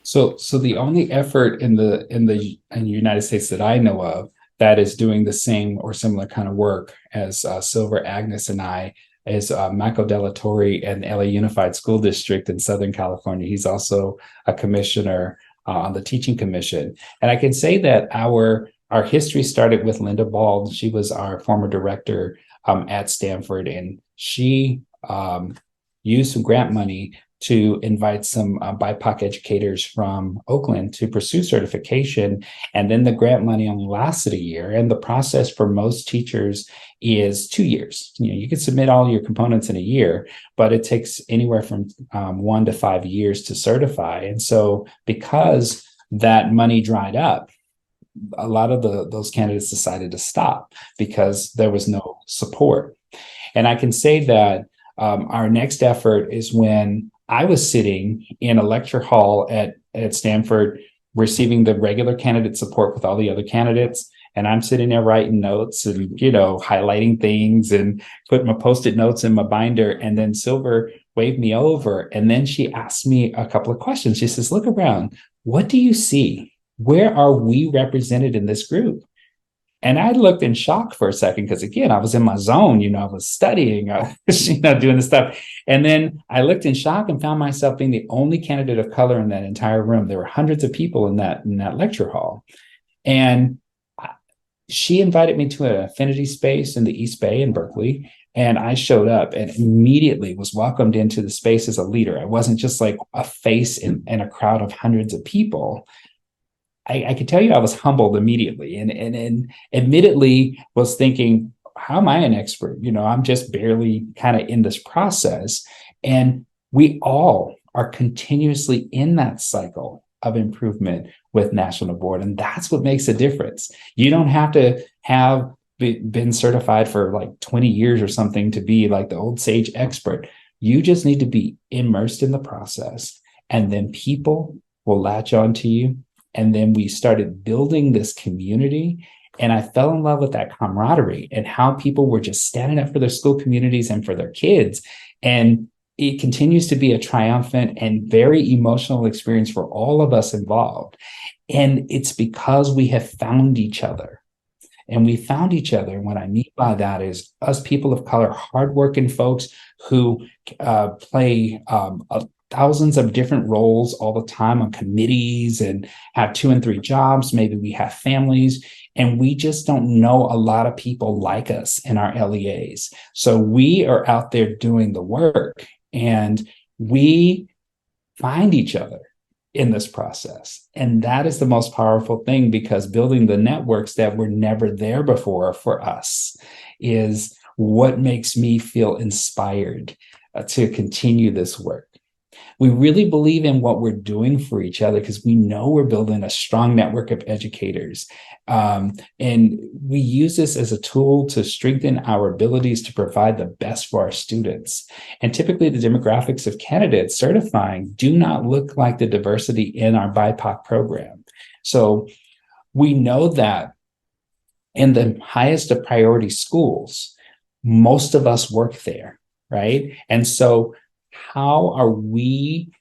So the only effort in the United States that I know of that is doing the same or similar kind of work as Silver, Agnes, and I is Michael Delatorre and LA Unified School District in Southern California. He's also a commissioner on the Teaching Commission. And I can say that our history started with Linda Bald. She was our former director at Stanford, and she used some grant money to invite some BIPOC educators from Oakland to pursue certification. And then the grant money only lasted a year. And the process for most teachers is 2 years. You can submit all your components in a year, but it takes anywhere from 1 to 5 years to certify. And so because that money dried up, a lot of those candidates decided to stop because there was no support. And I can say that our next effort is when I was sitting in a lecture hall at Stanford, receiving the regular candidate support with all the other candidates. And I'm sitting there writing notes and, highlighting things and putting my Post-it notes in my binder. And then Silver waved me over. And then she asked me a couple of questions. She says, look around. What do you see? Where are we represented in this group? And I looked in shock for a second because, again, I was in my zone. I was studying, I was, doing this stuff. And then I looked in shock and found myself being the only candidate of color in that entire room. There were hundreds of people in that lecture hall. And she invited me to an affinity space in the East Bay in Berkeley. And I showed up and immediately was welcomed into the space as a leader. I wasn't just like a face in a crowd of hundreds of people. I could tell you I was humbled immediately and admittedly was thinking, how am I an expert? I'm just barely kind of in this process. And we all are continuously in that cycle of improvement with National Board. And that's what makes a difference. You don't have to have been certified for like 20 years or something to be like the old sage expert. You just need to be immersed in the process. And then people will latch on to you. And then we started building this community. And I fell in love with that camaraderie and how people were just standing up for their school communities and for their kids. And it continues to be a triumphant and very emotional experience for all of us involved. And it's because we have found each other. And we found each other. And what I mean by that is us people of color, hardworking folks who play thousands of different roles all the time on committees and have 2 and 3 jobs. Maybe we have families, and we just don't know a lot of people like us in our LEAs. So we are out there doing the work, and we find each other in this process. And that is the most powerful thing, because building the networks that were never there before for us is what makes me feel inspired to continue this work. We really believe in what we're doing for each other because we know we're building a strong network of educators. And we use this as a tool to strengthen our abilities to provide the best for our students. And typically the demographics of candidates certifying do not look like the diversity in our BIPOC program. So we know that in the highest of priority schools, most of us work there, right? And so how are we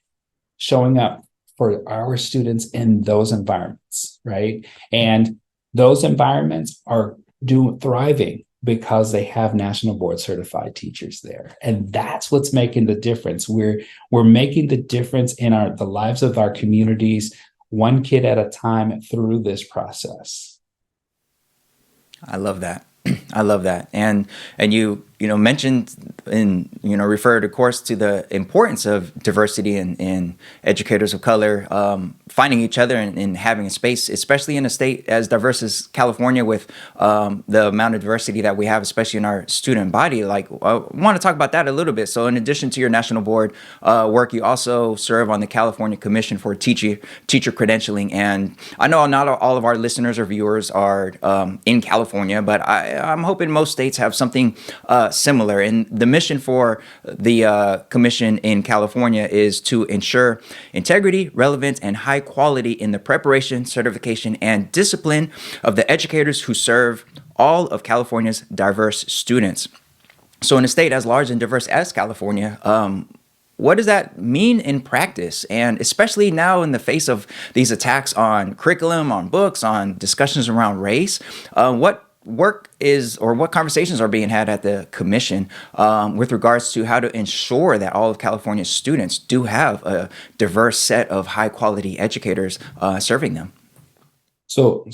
showing up for our students in those environments, right? And those environments are thriving because they have National Board certified teachers there. And that's what's making the difference. We're making the difference in the lives of our communities, one kid at a time through this process. I love that. I love that. And you mentioned and, referred, of course, to the importance of diversity and educators of color finding each other and having a space, especially in a state as diverse as California, with the amount of diversity that we have, especially in our student body. Like, I want to talk about that a little bit. So in addition to your National Board work, you also serve on the California Commission for Teacher Credentialing. And I know not all of our listeners or viewers are in California, but I'm hoping most states have something similar. And the mission for the commission in California is to ensure integrity, relevance, and high quality in the preparation, certification, and discipline of the educators who serve all of California's diverse students. So in a state as large and diverse as California, what does that mean in practice? And especially now in the face of these attacks on curriculum, on books, on discussions around race, what work is, or what conversations are being had at the commission with regards to how to ensure that all of California's students do have a diverse set of high quality educators serving them? So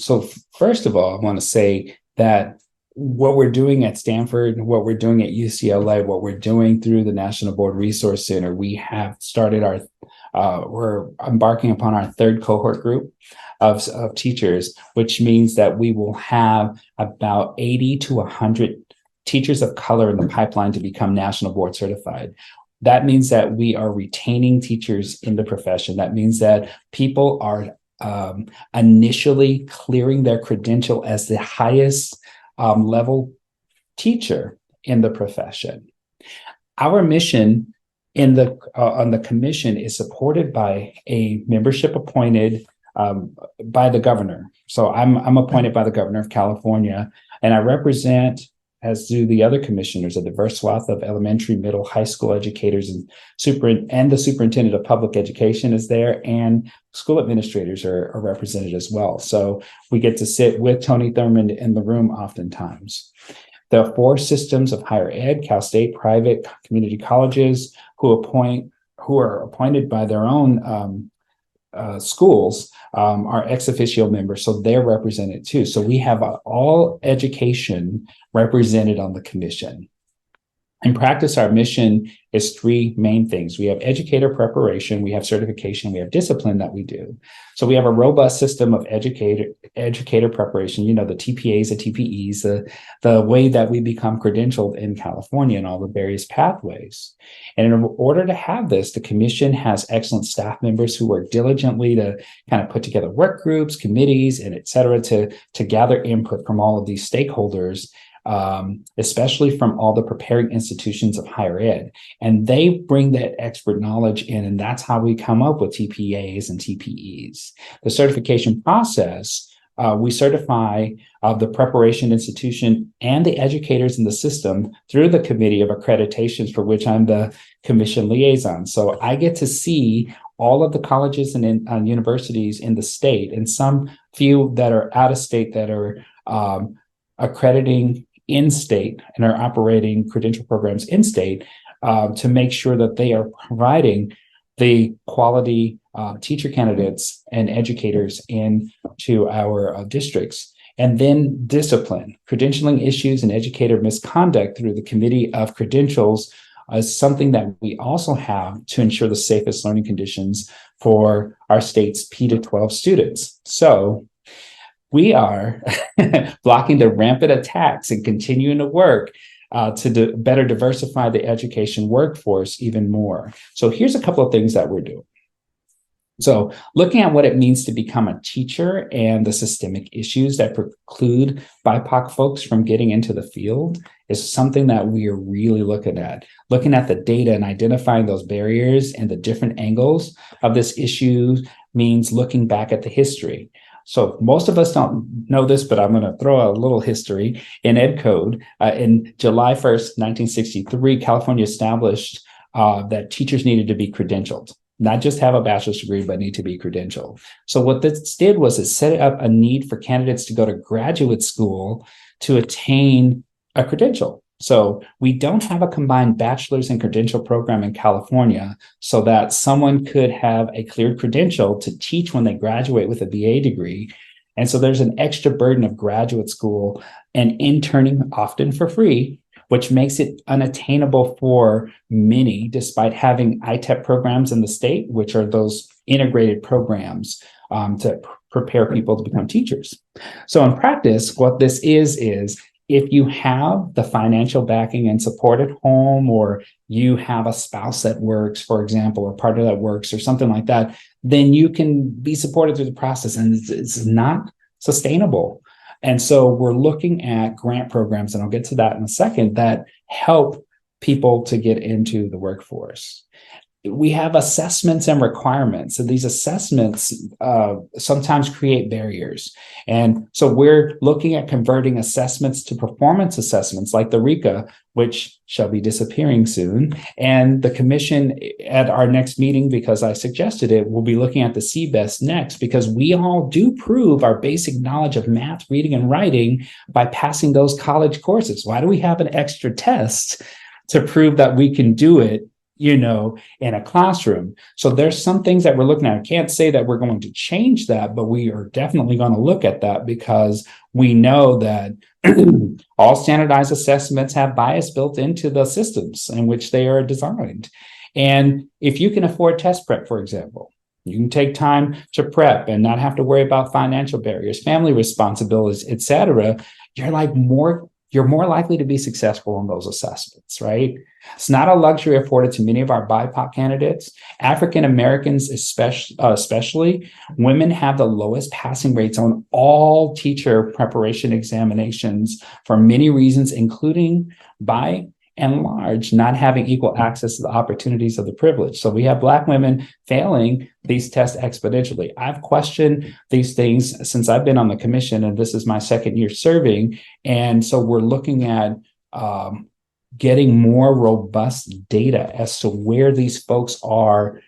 first of all, I want to say that what we're doing at Stanford, what we're doing at UCLA, what we're doing through the National Board Resource Center, we have started we're embarking upon our third cohort group of teachers, which means that we will have about 80 to 100 teachers of color in the pipeline to become National Board certified. That means that we are retaining teachers in the profession. That means that people are initially clearing their credential as the highest level teacher in the profession. Our mission on the commission is supported by a membership appointed by the governor. So I'm appointed by the governor of California, and I represent, as do the other commissioners, a diverse swath of elementary, middle, high school educators, and the superintendent of public education is there, and school administrators are represented as well. So we get to sit with Tony Thurmond in the room oftentimes. There are 4 systems of higher ed: Cal State, private, community colleges, who are appointed by their own schools, are ex officio members, so they're represented too. So we have all education represented on the commission. In practice, our mission is 3 main things. We have educator preparation, we have certification, we have discipline that we do. So we have a robust system of educator preparation, the TPAs, the TPEs, the way that we become credentialed in California and all the various pathways. And in order to have this, the commission has excellent staff members who work diligently to kind of put together work groups, committees, and et cetera, to gather input from all of these stakeholders, especially from all the preparing institutions of higher ed. And they bring that expert knowledge in, and that's how we come up with TPAs and TPEs. The certification process, we certify the preparation institution and the educators in the system through the committee of accreditations, for which I'm the commission liaison. So I get to see all of the colleges and universities in the state, and some few that are out of state that are accrediting in state and are operating credential programs in state, to make sure that they are providing the quality teacher candidates and educators into our districts. And then discipline, credentialing issues and educator misconduct through the Committee of Credentials is something that we also have to ensure the safest learning conditions for our state's P to 12 students. So we are blocking the rampant attacks and continuing to work to better diversify the education workforce even more. So here's a couple of things that we're doing. So looking at what it means to become a teacher and the systemic issues that preclude BIPOC folks from getting into the field is something that we are really looking at. Looking at the data and identifying those barriers and the different angles of this issue means looking back at the history. So most of us don't know this, but I'm going to throw a little history in Ed Code. In July 1st, 1963, California established that teachers needed to be credentialed, not just have a bachelor's degree, but need to be credentialed. So what this did was it set up a need for candidates to go to graduate school to attain a credential. So we don't have a combined bachelor's and credential program in California, so that someone could have a cleared credential to teach when they graduate with a BA degree. And so there's an extra burden of graduate school and interning, often for free, which makes it unattainable for many, despite having ITEP programs in the state, which are those integrated programs to prepare people to become teachers. So in practice, what this is if you have the financial backing and support at home, or you have a spouse that works, for example, or partner that works or something like that, then you can be supported through the process, and it's not sustainable. And so we're looking at grant programs, and I'll get to that in a second, that help people to get into the workforce. We have assessments and requirements, and these assessments sometimes create barriers. And so we're looking at converting assessments to performance assessments like the RICA, which shall be disappearing soon. And the commission at our next meeting, because I suggested it, will be looking at the CBEST next, because we all do prove our basic knowledge of math, reading, and writing by passing those college courses. Why do we have an extra test to prove that we can do it in a classroom. So there's some things that we're looking at. I can't say that we're going to change that, but we are definitely going to look at that because we know that all standardized assessments have bias built into the systems in which they are designed. And if you can afford test prep, for example, you can take time to prep and not have to worry about financial barriers, family responsibilities, etc. You're more likely to be successful in those assessments, right? It's not a luxury afforded to many of our BIPOC candidates. African Americans, especially, women have the lowest passing rates on all teacher preparation examinations for many reasons, including by and large, not having equal access to the opportunities of the privilege. So we have Black women failing these tests exponentially. I've questioned these things since I've been on the commission, and this is my second year serving. And so we're looking at getting more robust data as to where these folks are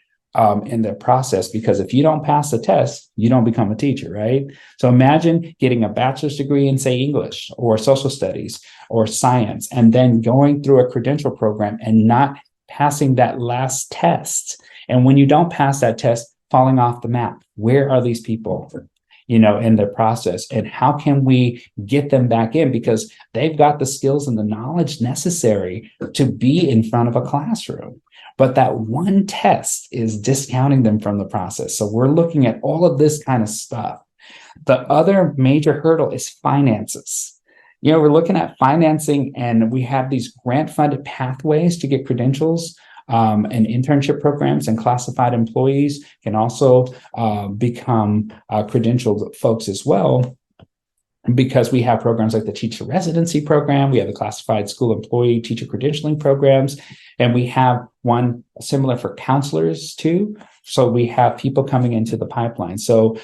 in their process, because if you don't pass the test, you don't become a teacher, right? So imagine getting a bachelor's degree in, say, English or social studies or science, and then going through a credential program and not passing that last test. And when you don't pass that test, falling off the map. Where are these people, in their process? And how can we get them back in? Because they've got the skills and the knowledge necessary to be in front of a classroom. But that one test is discounting them from the process. So we're looking at all of this kind of stuff. The other major hurdle is finances. We're looking at financing, and we have these grant-funded pathways to get credentials, and internship programs, and classified employees can also become credentialed folks as well, because we have programs like the teacher residency program, we have the classified school employee teacher credentialing programs, and we have one similar for counselors too. So we have people coming into the pipeline. So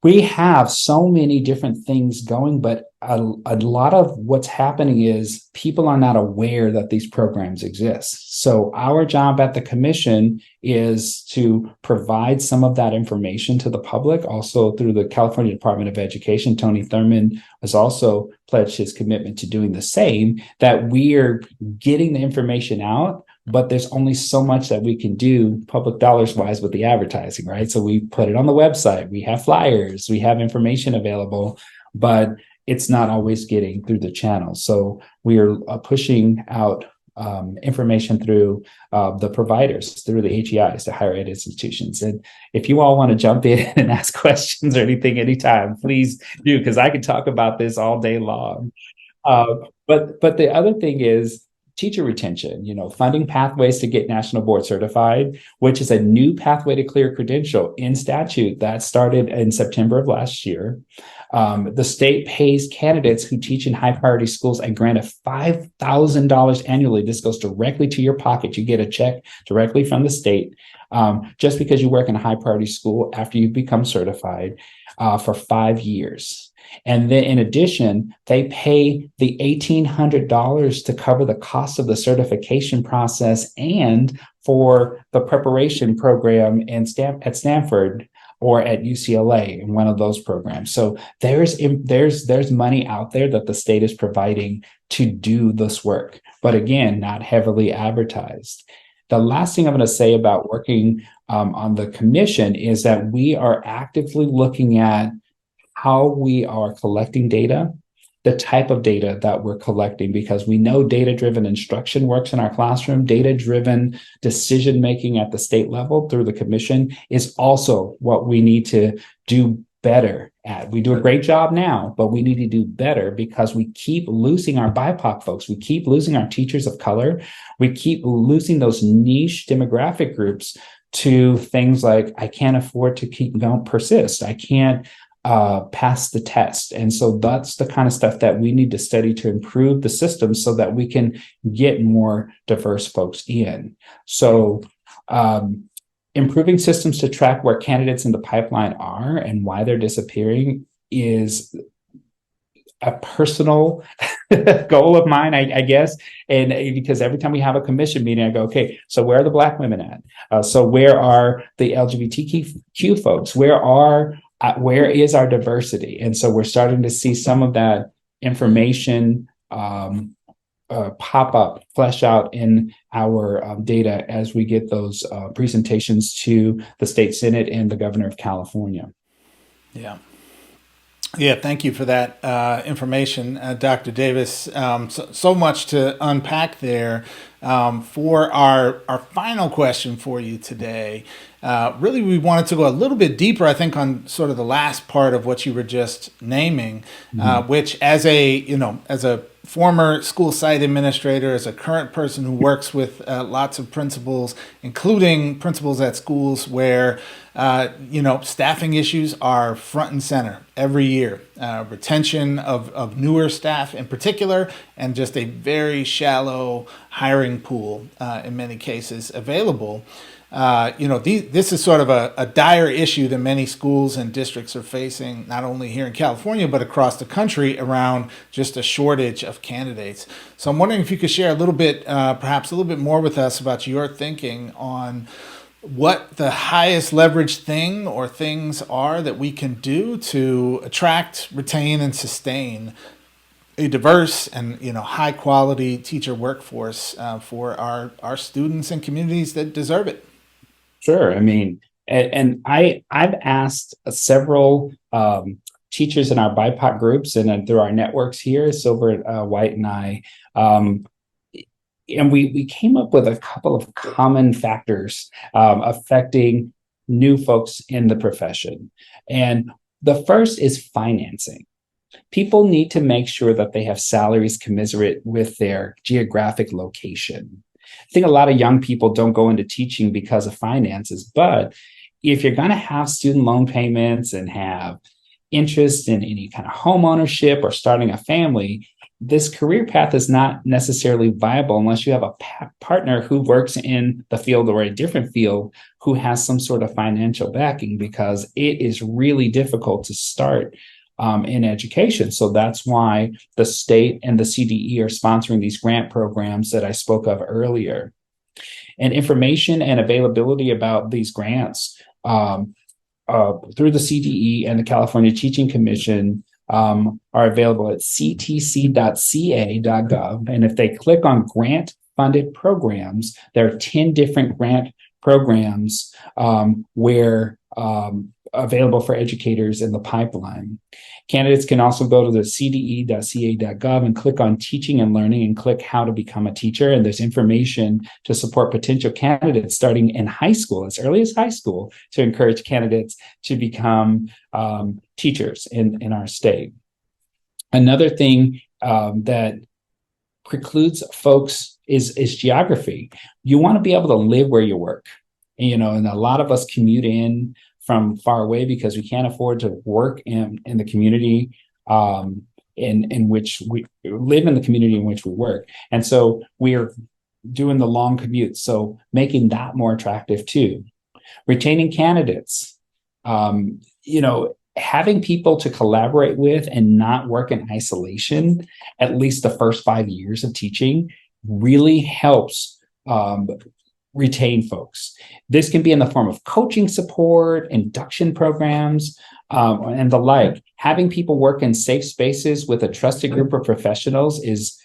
we have so many different things going, but a lot of what's happening is people are not aware that these programs exist. So our job at the commission is to provide some of that information to the public, also through the California Department of Education. Tony Thurmond has also pledged his commitment to doing the same, that we are getting the information out, but there's only so much that we can do public dollars wise with the advertising, right? So we put it on the website, we have flyers, we have information available, but it's not always getting through the channels. So we are pushing out information through the providers, through the HEIs, the higher ed institutions. And if you all want to jump in and ask questions or anything anytime, please do, because I could talk about this all day long. But the other thing is teacher retention, funding pathways to get national board certified, which is a new pathway to clear credential in statute that started in September of last year. The state pays candidates who teach in high priority schools a grant of $5,000 annually. This goes directly to your pocket. You get a check directly from the state, just because you work in a high priority school after you become certified, for 5 years. And then in addition, they pay the $1,800 to cover the cost of the certification process and for the preparation program at Stanford or at UCLA in one of those programs. So there's money out there that the state is providing to do this work, but again, not heavily advertised. The last thing I'm going to say about working on the commission is that we are actively looking at how we are collecting data, the type of data that we're collecting, because we know data-driven instruction works in our classroom. Data-driven decision-making at the state level through the commission is also what we need to do better at. We do a great job now, but we need to do better because we keep losing our BIPOC folks. We keep losing our teachers of color. We keep losing those niche demographic groups to things like, I can't afford to persist. I can't pass the test. And so that's the kind of stuff that we need to study to improve the system so that we can get more diverse folks in. So improving systems to track where candidates in the pipeline are and why they're disappearing is a personal goal of mine, I guess. And because every time we have a commission meeting, I go, okay, so where are the Black women at? So where are the LGBTQ folks? Where is our diversity? And so we're starting to see some of that information pop up, flesh out in our data as we get those presentations to the state Senate and the governor of California. Yeah. Yeah, thank you for that information, Dr. Davis. So much to unpack there. For our final question for you today, really we wanted to go a little bit deeper, I think, on sort of the last part of what you were just naming, which as a former school site administrator, as a current person who works with lots of principals, including principals at schools where staffing issues are front and center every year. Retention of newer staff in particular, and just a very shallow hiring pool in many cases available. This is sort of a dire issue that many schools and districts are facing, not only here in California, but across the country, around just a shortage of candidates. So I'm wondering if you could share a little bit, perhaps a little bit more with us about your thinking on what the highest leverage thing or things are that we can do to attract, retain, and sustain a diverse and high quality teacher workforce for our students and communities that deserve it. Sure. I mean, and I've asked several teachers in our BIPOC groups and through our networks here, Silver, White, and I, and we came up with a couple of common factors affecting new folks in the profession. And the first is financing. People need to make sure that they have salaries commensurate with their geographic location. I think a lot of young people don't go into teaching because of finances, but if you're going to have student loan payments and have interest in any kind of home ownership or starting a family, this career path is not necessarily viable unless you have a partner who works in the field or a different field who has some sort of financial backing, because it is really difficult to start in education. So that's why the state and the CDE are sponsoring these grant programs that I spoke of earlier. And information and availability about these grants through the CDE and the California Teaching Commission are available at ctc.ca.gov. And if they click on grant funded programs, there are 10 different grant programs where available for educators in the pipeline. Candidates can also go to the cde.ca.gov and click on teaching and learning and click how to become a teacher. And there's information to support potential candidates starting in high school, as early as high school, to encourage candidates to become teachers in our state. Another thing that precludes folks is geography. You want to be able to live where you work. And a lot of us commute in from far away because we can't afford to work in the community in which we live, in the community in which we work. And so we're doing the long commute. So making that more attractive too. Retaining candidates, having people to collaborate with and not work in isolation, at least the first 5 years of teaching, really helps retain folks. This can be in the form of coaching support, induction programs, and the like. Having people work in safe spaces with a trusted group of professionals is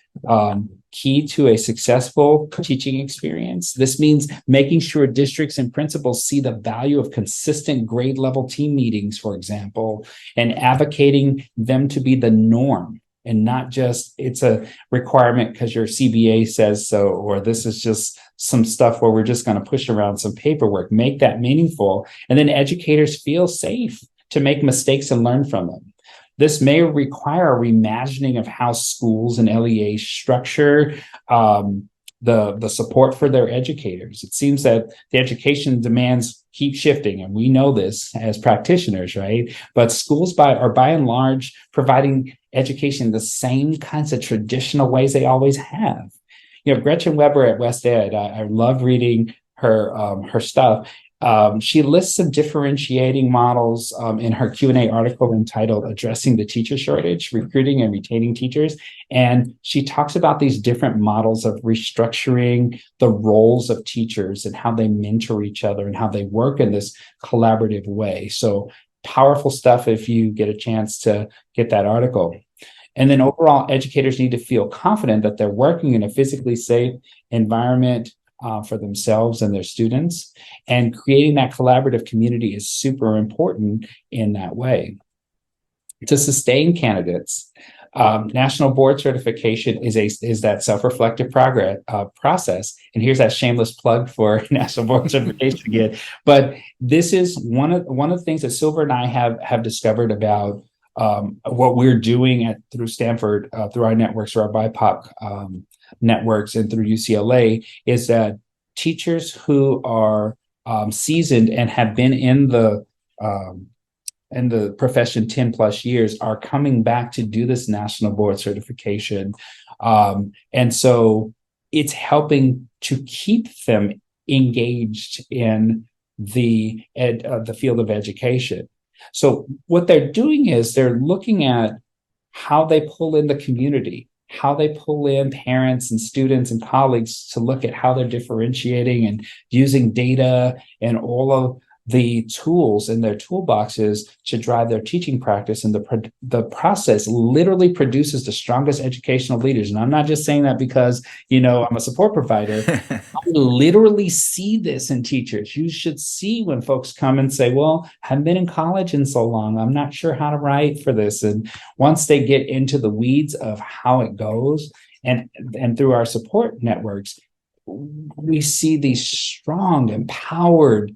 key to a successful teaching experience. This means making sure districts and principals see the value of consistent grade level team meetings, for example, and advocating them to be the norm, and not just it's a requirement because your CBA says so, or this is just some stuff where we're just going to push around some paperwork. Make that meaningful. And then educators feel safe to make mistakes and learn from them. This may require a reimagining of how schools and LEA structure the support for their educators. It seems that the education demands keep shifting, and we know this as practitioners, right? But schools are by and large providing education the same kinds of traditional ways they always have. Gretchen Weber at West Ed, I love reading her stuff. She lists some differentiating models in her Q&A article entitled Addressing the Teacher Shortage, Recruiting and Retaining Teachers. And she talks about these different models of restructuring the roles of teachers and how they mentor each other and how they work in this collaborative way. So powerful stuff if you get a chance to get that article. And then overall, educators need to feel confident that they're working in a physically safe environment for themselves and their students. And creating that collaborative community is super important in that way. To sustain candidates, national board certification is that self-reflective process. And here's that shameless plug for national board certification again. But this is one of the things that Silver and I have discovered about what we're doing through Stanford, through our networks, through our BIPOC networks, and through UCLA, is that teachers who are seasoned and have been in the profession 10 plus years are coming back to do this national board certification. And so it's helping to keep them engaged in the field of education. So what they're doing is they're looking at how they pull in the community, how they pull in parents and students and colleagues to look at how they're differentiating and using data and all of the tools in their toolboxes to drive their teaching practice. And the process literally produces the strongest educational leaders. And I'm not just saying that because, I'm a support provider. I literally see this in teachers. You should see when folks come and say, well, I haven't been in college in so long, I'm not sure how to write for this. And once they get into the weeds of how it goes, and through our support networks, we see these strong, empowered,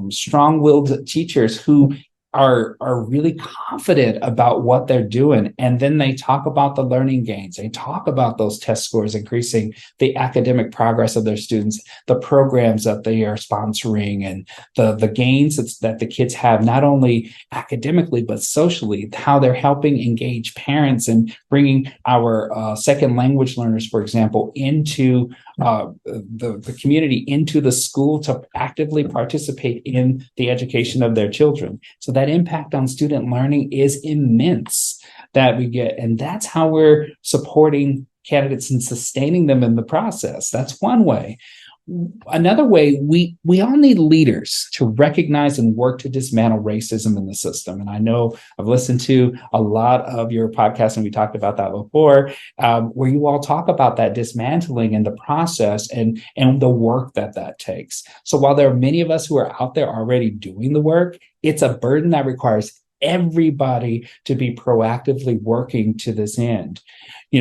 strong-willed teachers who are really confident about what they're doing. And then they talk about the learning gains. They talk about those test scores, increasing the academic progress of their students, the programs that they are sponsoring, and the gains that the kids have, not only academically, but socially, how they're helping engage parents and bringing our second language learners, for example, into the community, into the school to actively participate in the education of their children. So that impact on student learning is immense that we get. And that's how we're supporting candidates and sustaining them in the process. That's one way. Another way, we all need leaders to recognize and work to dismantle racism in the system. And I know I've listened to a lot of your podcasts, and we talked about that before, where you all talk about that dismantling and the process and the work that takes. So while there are many of us who are out there already doing the work, it's a burden that requires everybody to be proactively working to this end.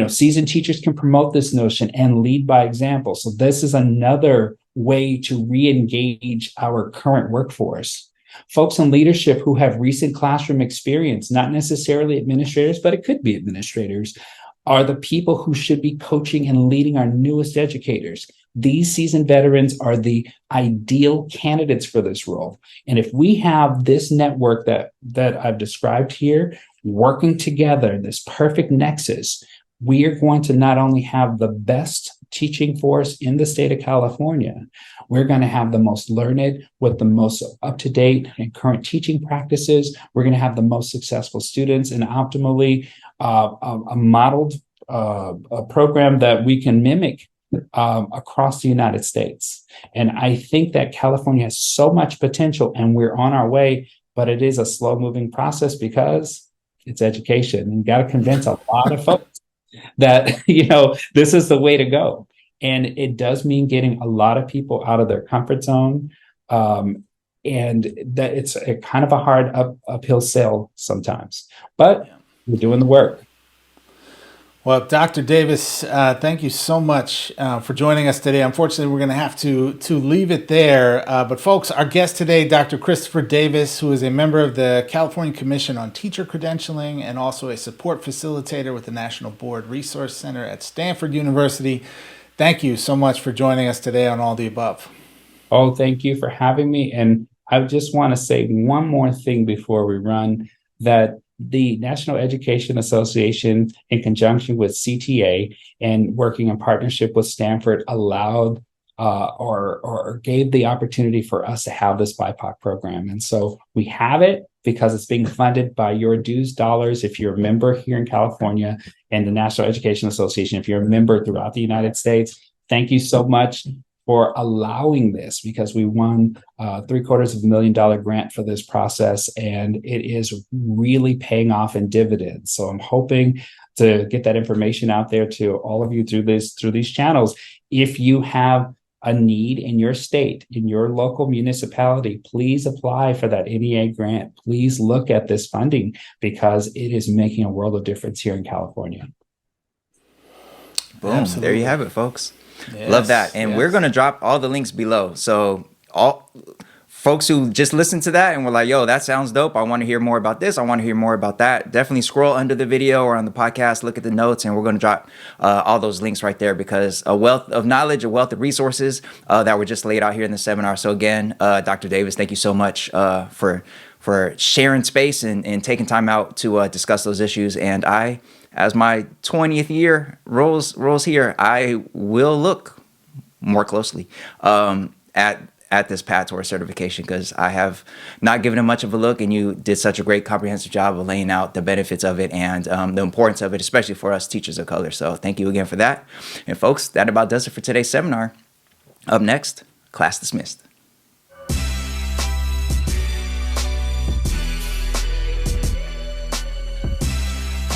Seasoned teachers can promote this notion and lead by example. So this is another way to re-engage our current workforce. Folks in leadership who have recent classroom experience, not necessarily administrators, but it could be administrators, are the people who should be coaching and leading our newest educators. These seasoned veterans are the ideal candidates for this role. And if we have this network that I've described here working together, this perfect nexus, we are going to not only have the best teaching force in the state of California, we're going to have the most learned with the most up-to-date and current teaching practices. We're going to have the most successful students, and optimally a modeled a program that we can mimic across the United States. And I think that California has so much potential, and we're on our way, but it is a slow-moving process because it's education. And you got to convince a lot of folks that, this is the way to go. And it does mean getting a lot of people out of their comfort zone. And that it's a kind of a hard uphill sell sometimes, but we're doing the work. Well, Dr. Davis, thank you so much for joining us today. Unfortunately, we're going to have to leave it there. But folks, our guest today, Dr. Christopher Davis, who is a member of the California Commission on Teacher Credentialing and also a support facilitator with the National Board Resource Center at Stanford University. Thank you so much for joining us today on All the Above. Oh, thank you for having me. And I just want to say one more thing before we run, that the National Education Association, in conjunction with CTA and working in partnership with Stanford, allowed or gave the opportunity for us to have this BIPOC program. And so we have it because it's being funded by your dues dollars if you're a member here in California, and the National Education Association if you're a member throughout the United States. Thank you so much for allowing this, because we won $750,000 grant for this process, and it is really paying off in dividends. So I'm hoping to get that information out there to all of you through these channels. If you have a need in your state, in your local municipality, please apply for that NEA grant. Please look at this funding because it is making a world of difference here in California. Boom. Absolutely. There you have it, folks. Yes, Love that. And we're going to drop all the links below. So all folks who just listened to that and were like, yo, that sounds dope. I want to hear more about this. I want to hear more about that. Definitely scroll under the video or on the podcast, look at the notes, and we're going to drop all those links right there because a wealth of knowledge, a wealth of resources that were just laid out here in the seminar. So again, Dr. Davis, thank you so much for sharing space and taking time out to discuss those issues. And I, as my 20th year rolls here, I will look more closely at this path towards certification because I have not given it much of a look, and you did such a great comprehensive job of laying out the benefits of it and the importance of it, especially for us teachers of color. So thank you again for that. And folks, that about does it for today's seminar. Up next, class dismissed.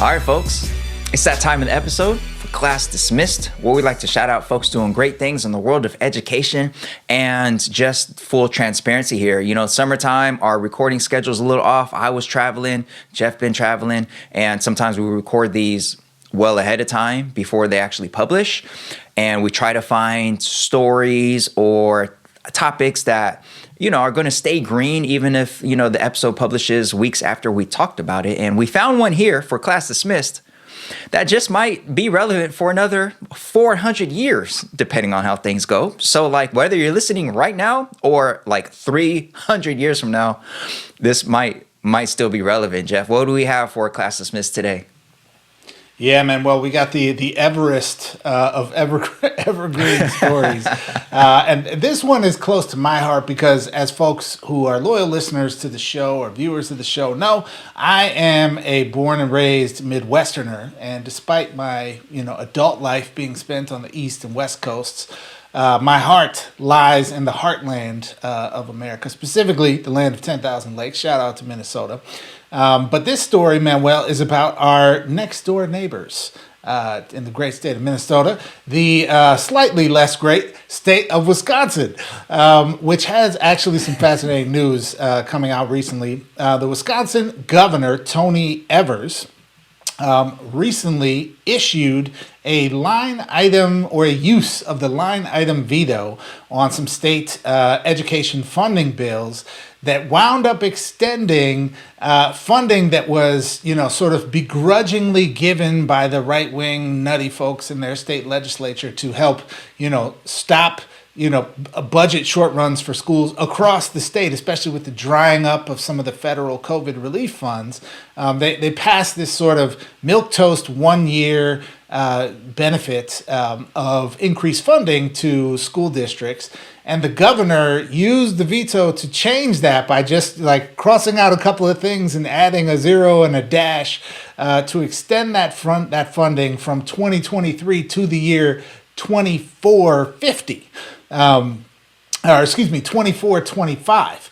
All right, folks, it's that time in the episode for Class Dismissed, where we like to shout out folks doing great things in the world of education. And just full transparency here, you know, summertime, our recording schedule's a little off. I was traveling, Jeff been traveling, and sometimes we record these well ahead of time before they actually publish. And we try to find stories or topics that, you know, are going to stay green, even if, you know, the episode publishes weeks after we talked about it. And we found one here for Class Dismissed that just might be relevant for another 400 years, depending on how things go. So like whether you're listening right now or like 300 years from now, this might still be relevant. Jeff, what do we have for Class Dismissed today? Yeah, man. Well, we got the Everest of evergreen stories. And this one is close to my heart because as folks who are loyal listeners to the show or viewers of the show know, I am a born and raised Midwesterner. And despite my, adult life being spent on the East and West Coasts, my heart lies in the heartland of America, specifically the land of 10,000 lakes. Shout out to Minnesota. But this story, Manuel, is about our next door neighbors in the great state of Minnesota, the slightly less great state of Wisconsin, which has actually some fascinating news coming out recently. The Wisconsin governor, Tony Evers, recently issued a line item or a use of the line item veto on some state education funding bills that wound up extending funding that was, sort of begrudgingly given by the right-wing nutty folks in their state legislature to help, stop budget short runs for schools across the state, especially with the drying up of some of the federal COVID relief funds. They passed this sort of milquetoast 1 year benefit of increased funding to school districts. And the governor used the veto to change that by just like crossing out a couple of things and adding a zero and a dash to extend that funding from 2023 to the year 2450. 2425,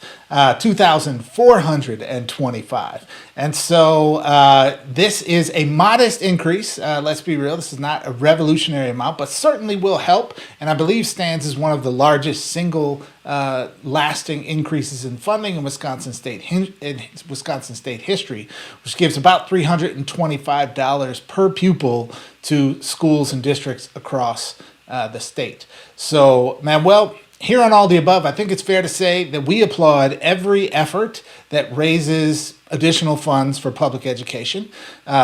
2,425. And so this is a modest increase. Let's be real. This is not a revolutionary amount, but certainly will help. And I believe stands as one of the largest single lasting increases in funding in Wisconsin state history, which gives about $325 per pupil to schools and districts across the state. So, Manuel, here on all the above, I think it's fair to say that we applaud every effort that raises additional funds for public education.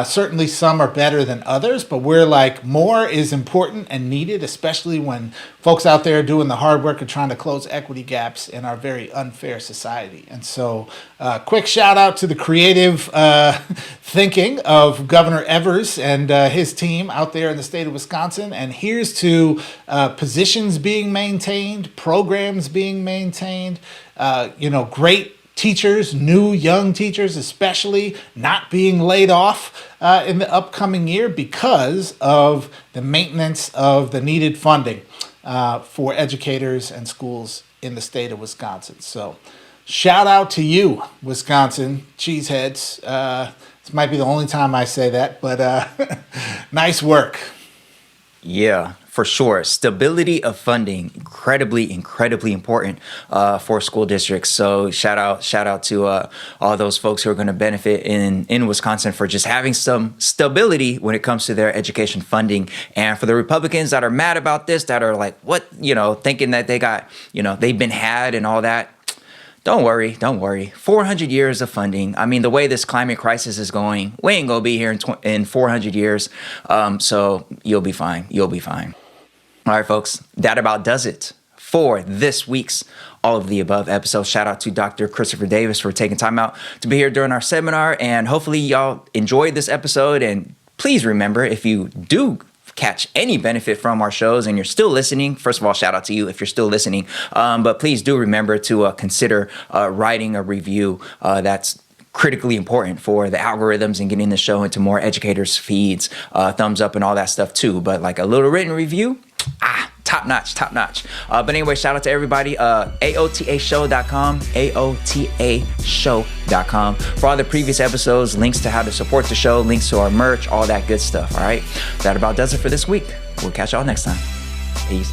Certainly some are better than others, but we're like more is important and needed, especially when folks out there are doing the hard work of trying to close equity gaps in our very unfair society. And so quick shout out to the creative thinking of Governor Evers and his team out there in the state of Wisconsin. And here's to positions being maintained, programs being maintained, great teachers, new young teachers especially, not being laid off in the upcoming year because of the maintenance of the needed funding for educators and schools in the state of Wisconsin. So shout out to you, Wisconsin cheeseheads. This might be the only time I say that, but nice work. Yeah, for sure. Stability of funding, incredibly important for school districts. So shout out to all those folks who are going to benefit in Wisconsin for just having some stability when it comes to their education funding. And for the Republicans that are mad about this, that are like, what, thinking that they got, they've been had and all that. Don't worry. 400 years of funding. I mean, the way this climate crisis is going, we ain't gonna be here in 400 years. So you'll be fine. All right, folks, that about does it for this week's All of the Above episode. Shout out to Dr. Christopher Davis for taking time out to be here during our seminar. And hopefully y'all enjoyed this episode. And please remember, if you do catch any benefit from our shows and you're still listening, first of all, shout out to you if you're still listening. But please do remember to consider writing a review. That's critically important for the algorithms and getting the show into more educators' feeds, thumbs up and all that stuff too. But like a little written review, top notch. But anyway, shout out to everybody. AOTAshow.com, AOTAshow.com for all the previous episodes, links to how to support the show, links to our merch, all that good stuff. All right, that about does it for this week. We'll catch y'all next time. Peace.